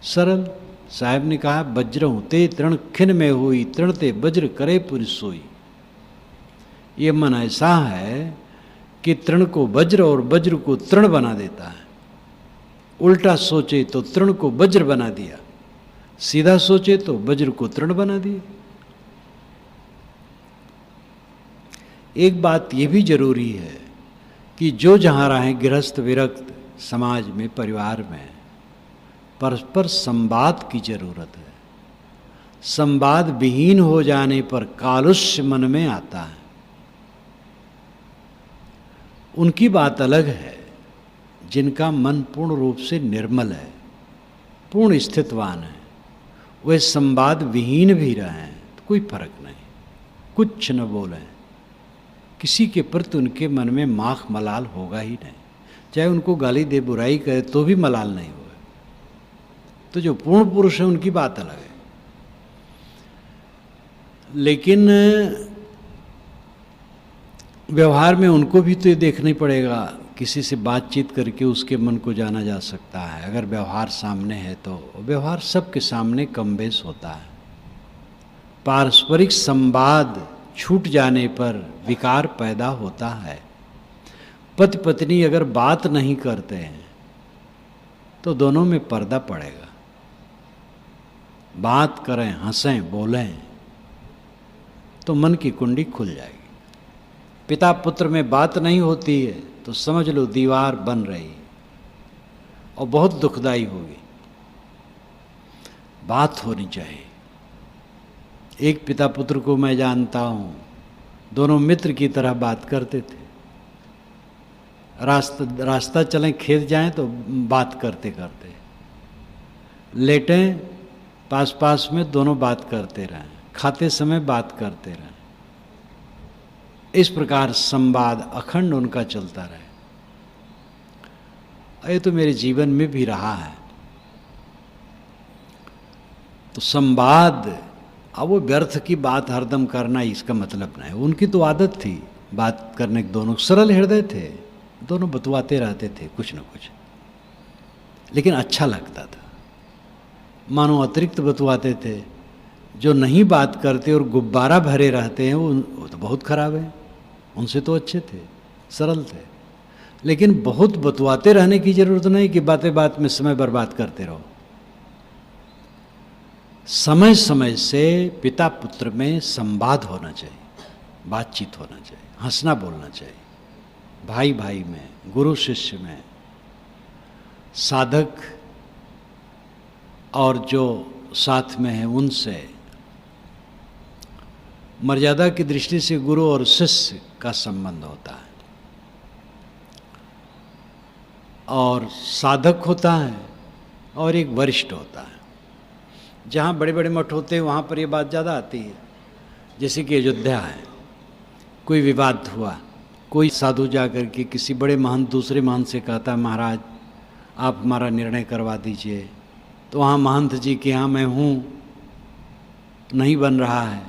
सरल। साहब ने कहा, वज्र होते तृण खिन में हुई, तृणते वज्र करे पुरुष सोई। ये मन ऐसा है कि तृण को वज्र और वज्र को तृण बना देता है। उल्टा सोचे तो तृण को वज्र बना दिया, सीधा सोचे तो वज्र को तृण बना दिया। एक बात ये भी जरूरी है कि जो जहाँ रहे, गृहस्थ विरक्त, समाज में, परिवार में, परस्पर संवाद की जरूरत है। संवाद विहीन हो जाने पर कालुष्य मन में आता है। उनकी बात अलग है जिनका मन पूर्ण रूप से निर्मल है, पूर्ण स्थितवान है, वे संवाद विहीन भी रहे तो कोई फर्क नहीं, कुछ न बोले, किसी के प्रति उनके मन में माख मलाल होगा ही नहीं। चाहे उनको गाली दे, बुराई करे, तो भी मलाल नहीं होगा। तो जो पूर्ण पुरुष है उनकी बात अलग है। लेकिन व्यवहार में उनको भी तो ये देखना ही पड़ेगा, किसी से बातचीत करके उसके मन को जाना जा सकता है। अगर व्यवहार सामने है तो व्यवहार सबके सामने कम बेस होता है। पारस्परिक संवाद छूट जाने पर विकार पैदा होता है। पति पत्नी अगर बात नहीं करते हैं तो दोनों में पर्दा पड़ेगा। बात करें, हंसें, बोलें तो मन की कुंडी खुल जाएगी। पिता पुत्र में बात नहीं होती है तो समझ लो दीवार बन रही है और बहुत दुखदाई होगी। बात होनी चाहिए। एक पिता पुत्र को मैं जानता हूँ, दोनों मित्र की तरह बात करते थे। रास्ता चलें, खेत जाएं तो बात करते करते, लेटें पास पास में, दोनों बात करते रहें, खाते समय बात करते रहें। इस प्रकार संवाद अखंड उनका चलता रहे। ये तो मेरे जीवन में भी रहा है। तो संवाद, अब वो व्यर्थ की बात हरदम करना इसका मतलब नहीं। उनकी तो आदत थी बात करने की, दोनों सरल हृदय थे, दोनों बतवाते रहते थे कुछ न कुछ, लेकिन अच्छा लगता था। मानो अतिरिक्त बतवाते थे। जो नहीं बात करते और गुब्बारा भरे रहते हैं वो तो बहुत खराब है। उनसे तो अच्छे थे, सरल थे। लेकिन बहुत बतवाते रहने की जरूरत नहीं कि बातें बात में समय बर्बाद करते रहो। समय समय से पिता पुत्र में संवाद होना चाहिए, बातचीत होना चाहिए, हंसना बोलना चाहिए, भाई भाई में, गुरु शिष्य में, साधक और जो साथ में है उनसे। मर्यादा की दृष्टि से गुरु और शिष्य का संबंध होता है, और साधक होता है और एक वरिष्ठ होता है। जहाँ बड़े बड़े मठ होते हैं वहाँ पर ये बात ज़्यादा आती है। जैसे कि अयोध्या है, कोई विवाद हुआ, कोई साधु जा कर के किसी बड़े महंत दूसरे महंत से कहता है महाराज आप हमारा निर्णय करवा दीजिए, तो वहाँ महंत जी के यहाँ मैं हूँ, नहीं बन रहा है,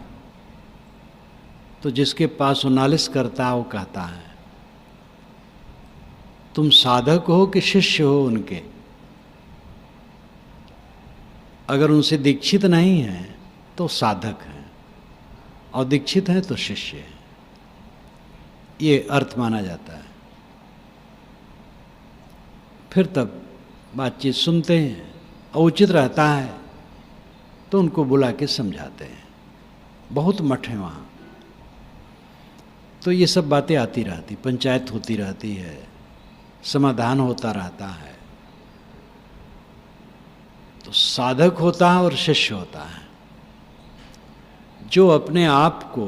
तो जिसके पास वो नालिश करता है वो कहता है तुम साधक हो कि शिष्य हो उनके? अगर उनसे दीक्षित नहीं है तो साधक हैं, और दीक्षित हैं तो शिष्य हैं, ये अर्थ माना जाता है। फिर तब बातचीत सुनते हैं, और उचित रहता है तो उनको बुला के समझाते हैं। बहुत मठ हैं वहाँ, तो ये सब बातें आती रहती, पंचायत होती रहती है, समाधान होता रहता है। तो साधक होता है और शिष्य होता है। जो अपने आप को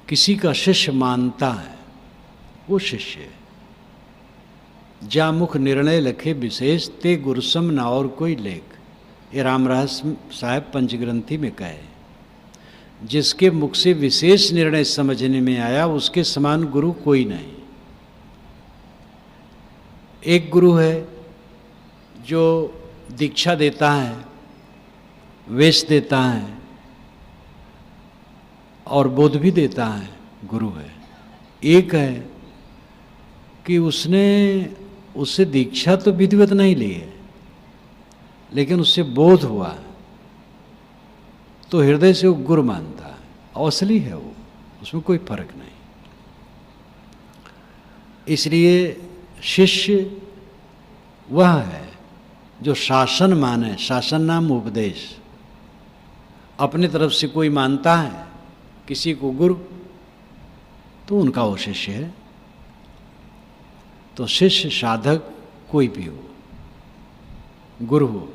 किसी का शिष्य मानता है वो शिष्य है। जा मुख निर्णय लखे विशेष ते गुरुसम न और कोई लेख, ये राम रहस्य साहब पंचग्रंथी में कहे। जिसके मुख से विशेष निर्णय समझने में आया उसके समान गुरु कोई नहीं। एक गुरु है जो दीक्षा देता है, वेश देता है और बोध भी देता है, गुरु है। एक है कि उससे दीक्षा तो विधिवत नहीं ली है, लेकिन उससे बोध हुआ तो हृदय से वो गुरु मानता है, असली है वो, उसमें कोई फर्क नहीं। इसलिए शिष्य वह है जो शासन माने, शासन नाम उपदेश। अपने तरफ से कोई मानता है किसी को गुरु, तो उनका वो शिष्य है। तो शिष्य साधक कोई भी हो, गुरु हो,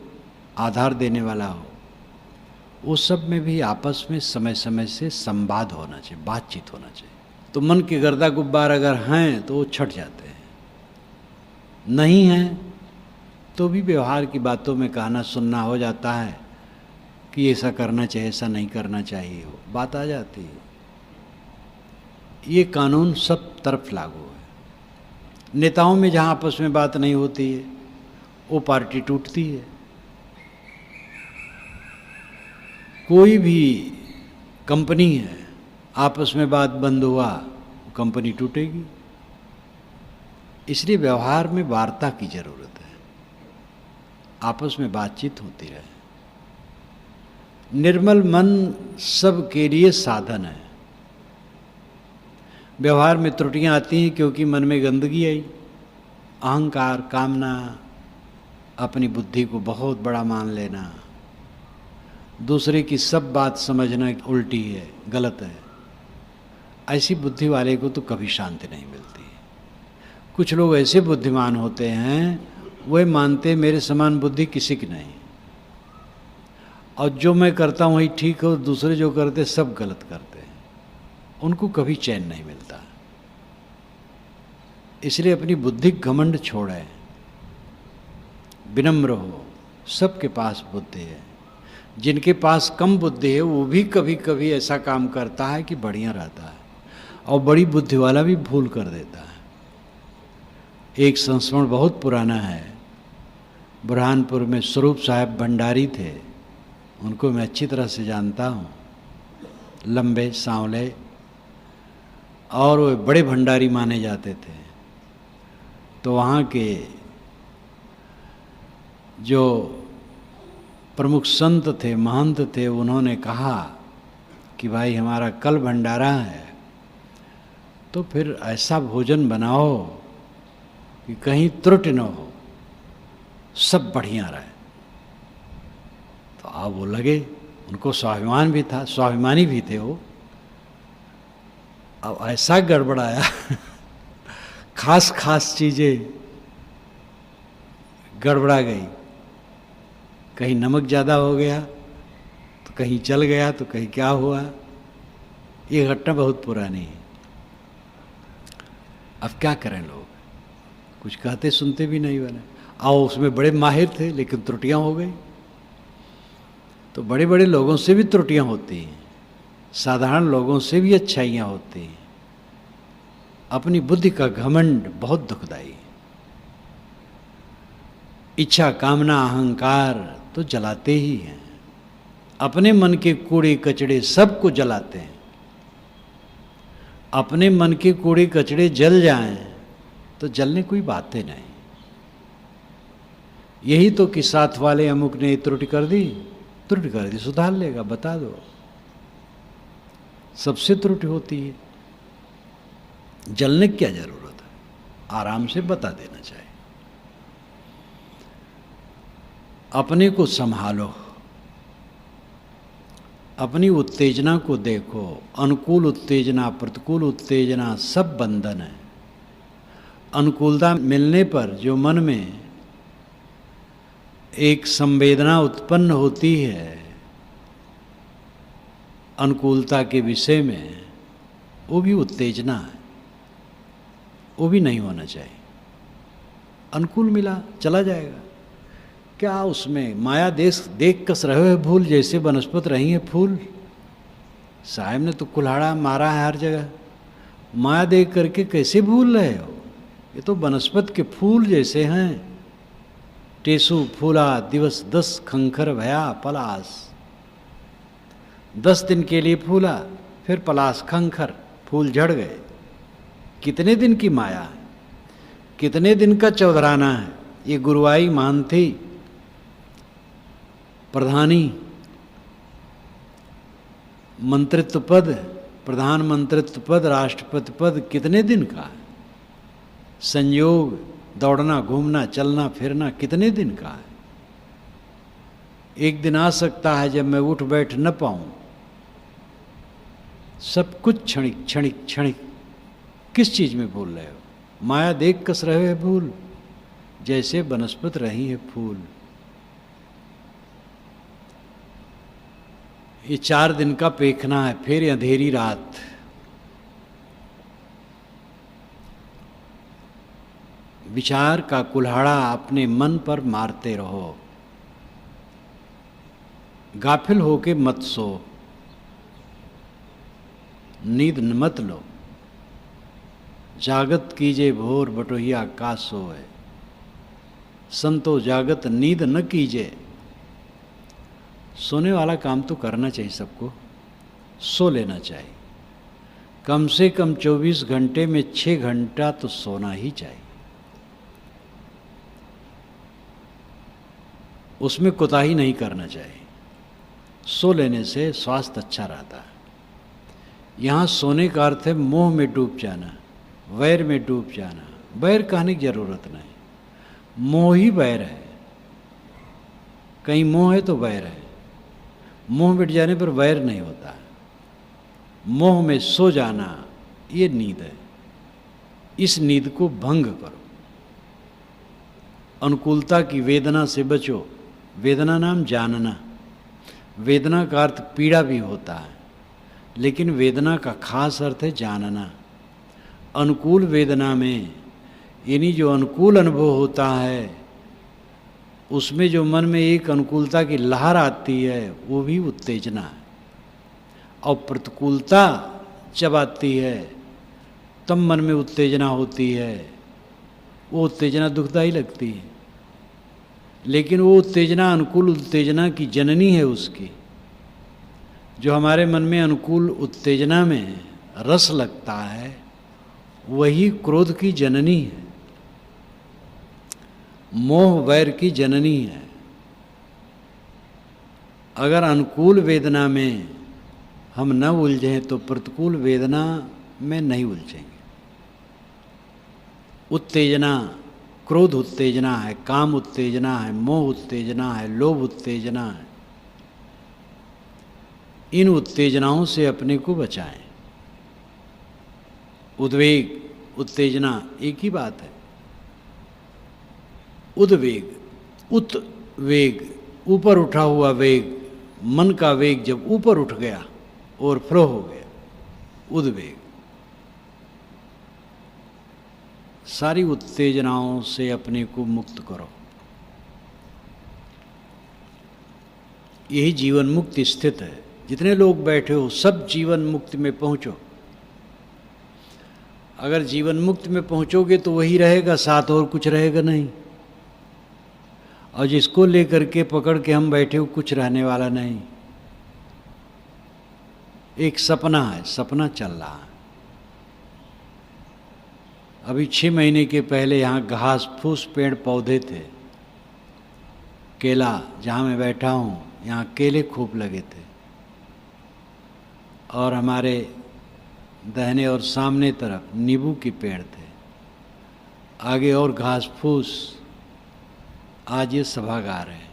आधार देने वाला हो, उस सब में भी आपस में समय समय से संवाद होना चाहिए, बातचीत होना चाहिए। तो मन के गर्दा गुब्बार अगर हैं तो वो छट जाते हैं, नहीं हैं तो भी व्यवहार की बातों में कहना सुनना हो जाता है कि ऐसा करना चाहिए, ऐसा नहीं करना चाहिए, हो बात आ जाती है। ये कानून सब तरफ लागू है। नेताओं में जहाँ आपस में बात नहीं होती है वो पार्टी टूटती है। कोई भी कंपनी है, आपस में बात बंद हुआ कंपनी टूटेगी। इसलिए व्यवहार में वार्ता की जरूरत है, आपस में बातचीत होती रहे। निर्मल मन सब के लिए साधन है। व्यवहार में त्रुटियां आती हैं क्योंकि मन में गंदगी आई, अहंकार, कामना, अपनी बुद्धि को बहुत बड़ा मान लेना, दूसरे की सब बात समझना उल्टी है, गलत है। ऐसी बुद्धि वाले को तो कभी शांति नहीं मिलती। कुछ लोग ऐसे बुद्धिमान होते हैं, वे मानते मेरे समान बुद्धि किसी की नहीं, और जो मैं करता हूँ वही ठीक है, दूसरे जो करते सब गलत करते हैं। उनको कभी चैन नहीं मिलता। इसलिए अपनी बुद्धि घमंड छोड़े, विनम्र हो। सबके पास बुद्धि है। जिनके पास कम बुद्धि है वो भी कभी कभी ऐसा काम करता है कि बढ़िया रहता है, और बड़ी बुद्धि वाला भी भूल कर देता है। एक संस्मरण बहुत पुराना है, बुरहानपुर में स्वरूप साहब भंडारी थे, उनको मैं अच्छी तरह से जानता हूँ। लंबे सांवले और वो बड़े भंडारी माने जाते थे। तो वहाँ के जो प्रमुख संत थे, महंत थे, उन्होंने कहा कि भाई हमारा कल भंडारा है, तो फिर ऐसा भोजन बनाओ कि कहीं त्रुटि न हो, सब बढ़िया रहे। तो आप वो लगे, उनको स्वाभिमान भी था, स्वाभिमानी भी थे वो। अब ऐसा गड़बड़ाया खास खास चीजें गड़बड़ा गई, कहीं नमक ज़्यादा हो गया तो कहीं जल गया तो कहीं क्या हुआ। ये घटना बहुत पुरानी है। अब क्या करें, लोग कुछ कहते सुनते भी नहीं बने। आओ, उसमें बड़े माहिर थे लेकिन त्रुटियां हो गई। तो बड़े बड़े लोगों से भी त्रुटियां होती हैं, साधारण लोगों से भी अच्छाइयाँ होती हैं। अपनी बुद्धि का घमंड बहुत दुखदाई है। इच्छा, कामना, अहंकार तो जलाते ही हैं। अपने मन के कूड़े कचड़े सबको जलाते हैं। अपने मन के कूड़े कचड़े जल जाएं तो जलने कोई बातें नहीं। यही तो कि साथ वाले अमुक ने त्रुटि कर दी, सुधार लेगा, बता दो। सबसे त्रुटि होती है, जलने की क्या जरूरत है, आराम से बता देना चाहिए। अपने को संभालो, अपनी उत्तेजना को देखो। अनुकूल उत्तेजना, प्रतिकूल उत्तेजना सब बंधन है। अनुकूलता मिलने पर जो मन में एक संवेदना उत्पन्न होती है अनुकूलता के विषय में, वो भी उत्तेजना है, वो भी नहीं होना चाहिए। अनुकूल मिला चला जाएगा, क्या उसमें माया देख कस रहे हो भूल, जैसे बनस्पत रही है फूल। साहब ने तो कुल्हाड़ा मारा है हर जगह, माया देख करके कैसे भूल रहे हो। ये तो बनस्पत के फूल जैसे हैं। टेसु फूला दिवस 10 खंखर भया पलास। 10 दिन के लिए फूला, फिर पलास खंखर, फूल झड़ गए। कितने दिन की माया है, कितने दिन का चौधराना है। ये गुरुआई मान थी, प्रधानी मंत्रित्व पद, प्रधान मंत्रित्व पद, राष्ट्रपति पद कितने दिन का है। संयोग, दौड़ना घूमना चलना फिरना कितने दिन का है। एक दिन आ सकता है जब मैं उठ बैठ न पाऊं। सब कुछ क्षणिक क्षणिक क्षणिक। किस चीज में भूल रहे हो, माया देख कस रहे हो भूल, जैसे बनस्पत रही है फूल। ये 4 दिन का पेखना है, फिर अंधेरी रात। विचार का कुल्हाड़ा अपने मन पर मारते रहो। गाफिल होके मत सो, नींद मत लो। जागत कीजे भोर बटोहिया का सोए, संतो जागत नींद न कीजे। सोने वाला काम तो करना चाहिए सबको, सो लेना चाहिए। कम से कम 24 घंटे में 6 घंटा तो सोना ही चाहिए। उसमें कोताही नहीं करना चाहिए। सो लेने से स्वास्थ्य अच्छा रहता है। यहाँ सोने का अर्थ है मोह में डूब जाना, वैर में डूब जाना। वैर कहने की जरूरत नहीं, मोह ही वैर है। कहीं मोह है तो वैर है। मोह मिट जाने पर वैर नहीं होता। मोह में सो जाना ये नींद है। इस नींद को भंग करो। अनुकूलता की वेदना से बचो। वेदना नाम जानना। वेदना का अर्थ पीड़ा भी होता है, लेकिन वेदना का खास अर्थ है जानना। अनुकूल वेदना में, यानी जो अनुकूल अनुभव होता है, उसमें जो मन में एक अनुकूलता की लहर आती है, वो भी उत्तेजना है। और प्रतिकूलता जब आती है तब मन में उत्तेजना होती है। वो उत्तेजना दुखदाई लगती है, लेकिन वो उत्तेजना अनुकूल उत्तेजना की जननी है उसकी। जो हमारे मन में अनुकूल उत्तेजना में रस लगता है, वही क्रोध की जननी है, मोह वैर की जननी है। अगर अनुकूल वेदना में हम न उलझें तो प्रतिकूल वेदना में नहीं उलझेंगे। उत्तेजना, क्रोध उत्तेजना है, काम उत्तेजना है, मोह उत्तेजना है, लोभ उत्तेजना है। इन उत्तेजनाओं से अपने को बचाएं। उद्वेग, उत्तेजना एक ही बात है। उद्वेग, उत्वेग, ऊपर उठा हुआ वेग, मन का वेग जब ऊपर उठ गया, ओवरफ्लो हो गया, उद्वेग। सारी उत्तेजनाओं से अपने को मुक्त करो। यही जीवन मुक्ति स्थित है। जितने लोग बैठे हो सब जीवन मुक्ति में पहुंचो। अगर जीवन मुक्ति में पहुंचोगे तो वही रहेगा, साथ और कुछ रहेगा नहीं। और जिसको लेकर के पकड़ के हम बैठे हो, कुछ रहने वाला नहीं। एक सपना है, सपना चल रहा है। अभी 6 महीने के पहले यहाँ घास फूस पेड़ पौधे थे। केला, जहाँ मैं बैठा हूँ यहाँ केले खूब लगे थे, और हमारे दाहिने और सामने तरफ नींबू के पेड़ थे, आगे और घास फूस। आज ये सभागार है।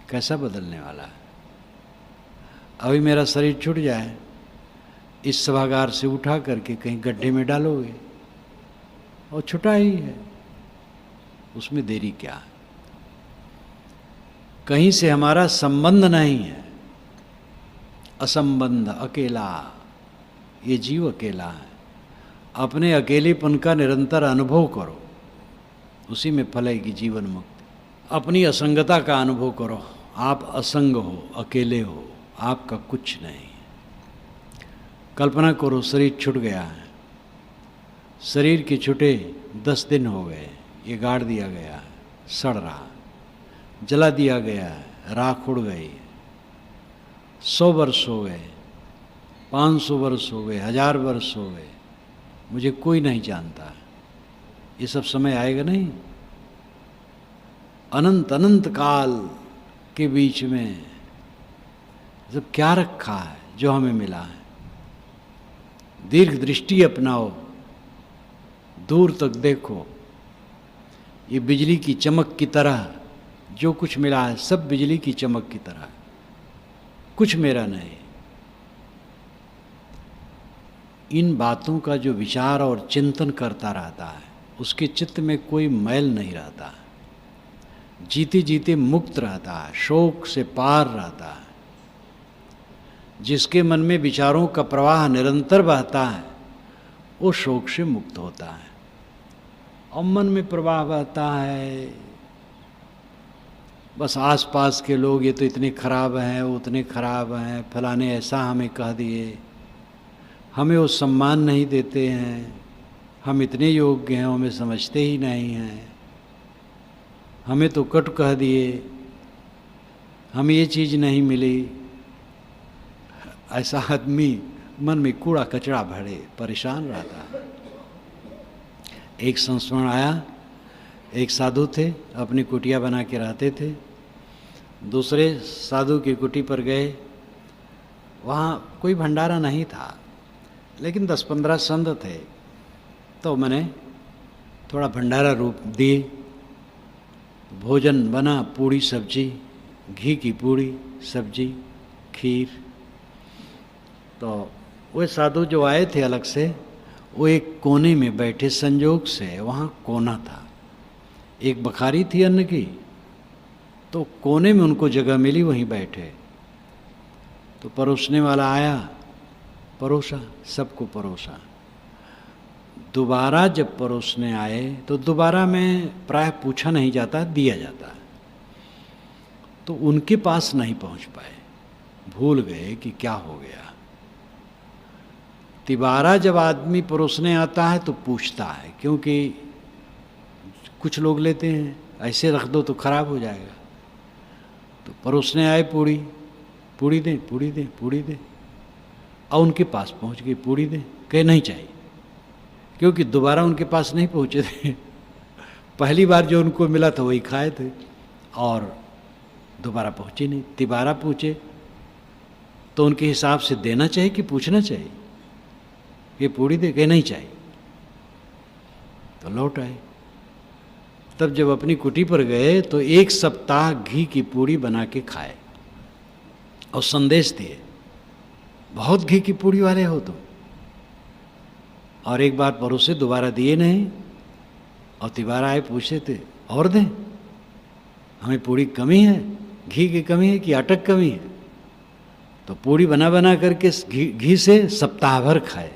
कैसा बदलने वाला है। अभी मेरा शरीर छूट जाए, इस सभागार से उठा करके कहीं गड्ढे में डालोगे और छुटा ही है, उसमें देरी क्या है। कहीं से हमारा संबंध नहीं है, असंबंध, अकेला। ये जीव अकेला है। अपने अकेलेपन का निरंतर अनुभव करो, उसी में फलेगी जीवन मुक्ति। अपनी असंगता का अनुभव करो। आप असंग हो, अकेले हो, आपका कुछ नहीं। कल्पना करो शरीर छूट गया है। शरीर के छूटे 10 दिन हो गए, ये गाड़ दिया गया है, सड़ रहा, जला दिया गया है, राख उड़ गई। 100 वर्ष हो गए, 500 वर्ष हो गए, 1000 वर्ष हो गए, मुझे कोई नहीं जानता। ये सब समय आएगा नहीं। अनंत अनंत काल के बीच में सब क्या रखा है जो हमें मिला है। दीर्घ दृष्टि अपनाओ, दूर तक देखो। ये बिजली की चमक की तरह जो कुछ मिला है सब बिजली की चमक की तरह, कुछ मेरा नहीं। इन बातों का जो विचार और चिंतन करता रहता है उसके चित्त में कोई मैल नहीं रहता, जीते जीते मुक्त रहता है, शोक से पार रहता है। जिसके मन में विचारों का प्रवाह निरंतर बहता है वो शोक से मुक्त होता है। और मन में प्रवाह बहता है, बस आसपास के लोग ये तो इतने खराब हैं, वो उतने खराब हैं, फलाने ऐसा हमें कह दिए, हमें वो सम्मान नहीं देते हैं, हम इतने योग्य हैं, हमें समझते ही नहीं हैं, हमें तो कट कह दिए, हमें ये चीज़ नहीं मिली। ऐसा आदमी मन में कूड़ा कचरा भरे परेशान रहता है। एक संस्मरण आया, एक साधु थे, अपनी कुटिया बना के रहते थे। दूसरे साधु की कुटी पर गए, वहाँ कोई भंडारा नहीं था, लेकिन 10-15 संत थे। तो मैंने थोड़ा भंडारा रूप दिए। भोजन बना, पूड़ी सब्जी, घी की पूड़ी सब्जी, खीर। तो वे साधु जो आए थे अलग से, वो एक कोने में बैठे, संजोग से वहाँ कोना था, एक बखारी थी अन्न की, तो कोने में उनको जगह मिली, वहीं बैठे। तो परोसने वाला आया, परोसा, सबको परोसा। दोबारा जब परोसने आए तो दोबारा में प्राय पूछा नहीं जाता, दिया जाता। तो उनके पास नहीं पहुंच पाए, भूल गए कि क्या हो गया। तिबारा जब आदमी परोसने आता है तो पूछता है, क्योंकि कुछ लोग लेते हैं ऐसे रख दो तो खराब हो जाएगा। तो परोसने आए, पूड़ी, पूड़ी दें, पूड़ी दें, पूड़ी दें, और उनके पास पहुंच गई, पूड़ी दें, कहे नहीं चाहिए, क्योंकि दोबारा उनके पास नहीं पहुंचे थे। पहली बार जो उनको मिला था वही खाए थे, और दोबारा पहुंचे नहीं। तिबारा पूछे तो उनके हिसाब से देना चाहिए कि पूछना चाहिए, ये पूड़ी दे, कहे नहीं चाहिए। तो लौट आए। तब जब अपनी कुटी पर गए तो 1 सप्ताह घी की पूड़ी बना के खाए और संदेश दिए, बहुत घी की पूड़ी वाले हो तुम। और एक बार परोसे, दोबारा दिए नहीं। और तिवारा आए, पूछे थे और दें, हमें पूड़ी कमी है, घी की कमी है कि अटक कमी है। तो पूड़ी बना बना करके घी से सप्ताह भर खाए।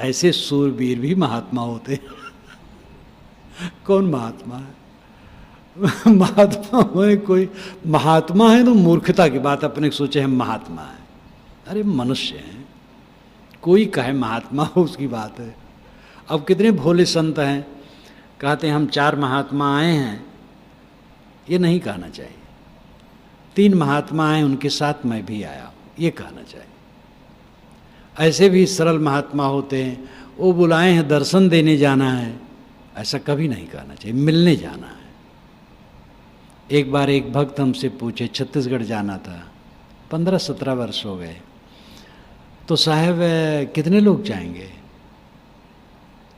ऐसे सूरवीर भी महात्मा होते हैं। कौन महात्मा है? महात्मा होए, कोई महात्मा है तो मूर्खता की बात, अपने सोचे हम महात्मा है। अरे मनुष्य हैं, कोई कहे महात्मा हो उसकी बात है। अब कितने भोले संत हैं, कहते हैं हम 4 महात्मा आए हैं, ये नहीं कहना चाहिए। 3 महात्मा आए, उनके साथ मैं भी आया हूँ, ये कहना चाहिए। ऐसे भी सरल महात्मा होते हैं, वो बुलाए हैं दर्शन देने जाना है, ऐसा कभी नहीं कहना चाहिए, मिलने जाना है। एक बार एक भक्त हमसे पूछे, छत्तीसगढ़ जाना था, 15-17 वर्ष हो गए, तो साहब कितने लोग जाएंगे?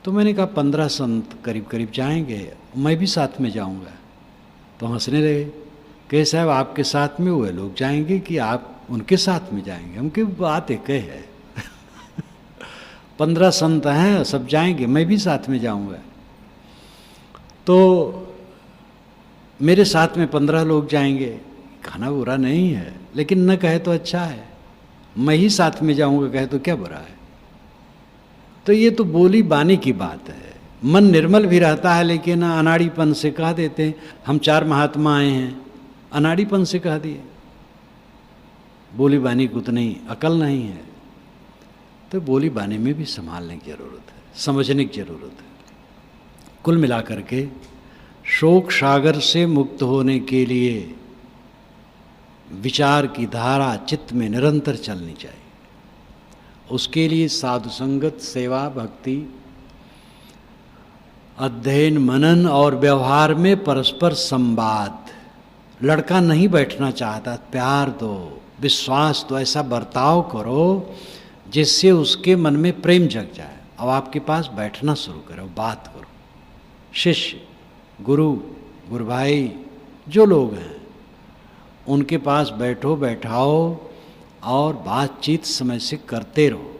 तो मैंने कहा 15 संत करीब करीब जाएंगे, मैं भी साथ में जाऊंगा। तो हंसने लगे, कहे साहब आपके साथ में हुए लोग जाएंगे कि आप उनके साथ में जाएंगे? हमकी बात एक है। 15 संत हैं, सब जाएंगे, मैं भी साथ में जाऊंगा। तो मेरे साथ में 15 लोग जाएंगे, खाना बुरा नहीं है, लेकिन न कहे तो अच्छा है। मैं ही साथ में जाऊंगा कहे तो क्या बुरा है? तो ये तो बोली बानी की बात है। मन निर्मल भी रहता है, लेकिन अनाड़ीपन से कह देते हैं हम 4 महात्मा आए हैं, अनाड़ीपन से कह दिए। बोली बानी को उतनी अकल नहीं है, तो बोली बानी में भी संभालने की जरूरत है, समझने की जरूरत है। कुल मिलाकर के शोक सागर से मुक्त होने के लिए विचार की धारा चित्त में निरंतर चलनी चाहिए। उसके लिए साधु संगत, सेवा, भक्ति, अध्ययन, मनन और व्यवहार में परस्पर संवाद। लड़का नहीं बैठना चाहता, प्यार दो, विश्वास दो, ऐसा बर्ताव करो जिससे उसके मन में प्रेम जग जाए और आपके पास बैठना शुरू करो, बात करो। शिष्य, गुरु, गुरु भाई, जो लोग हैं उनके पास बैठो, बैठाओ और बातचीत समय से करते रहो।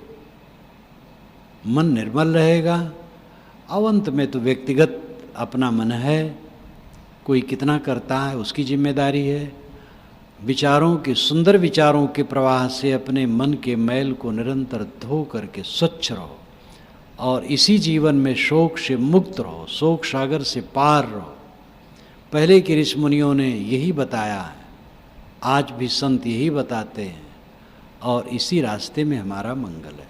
मन निर्मल रहेगा। अवंत में तो व्यक्तिगत अपना मन है, कोई कितना करता है उसकी जिम्मेदारी है। विचारों के, सुंदर विचारों के प्रवाह से अपने मन के मैल को निरंतर धो करके स्वच्छ रहो और इसी जीवन में शोक से मुक्त रहो, शोक सागर से पार रहो। पहले के ऋषि मुनियों ने यही बताया है, आज भी संत यही बताते हैं और इसी रास्ते में हमारा मंगल है।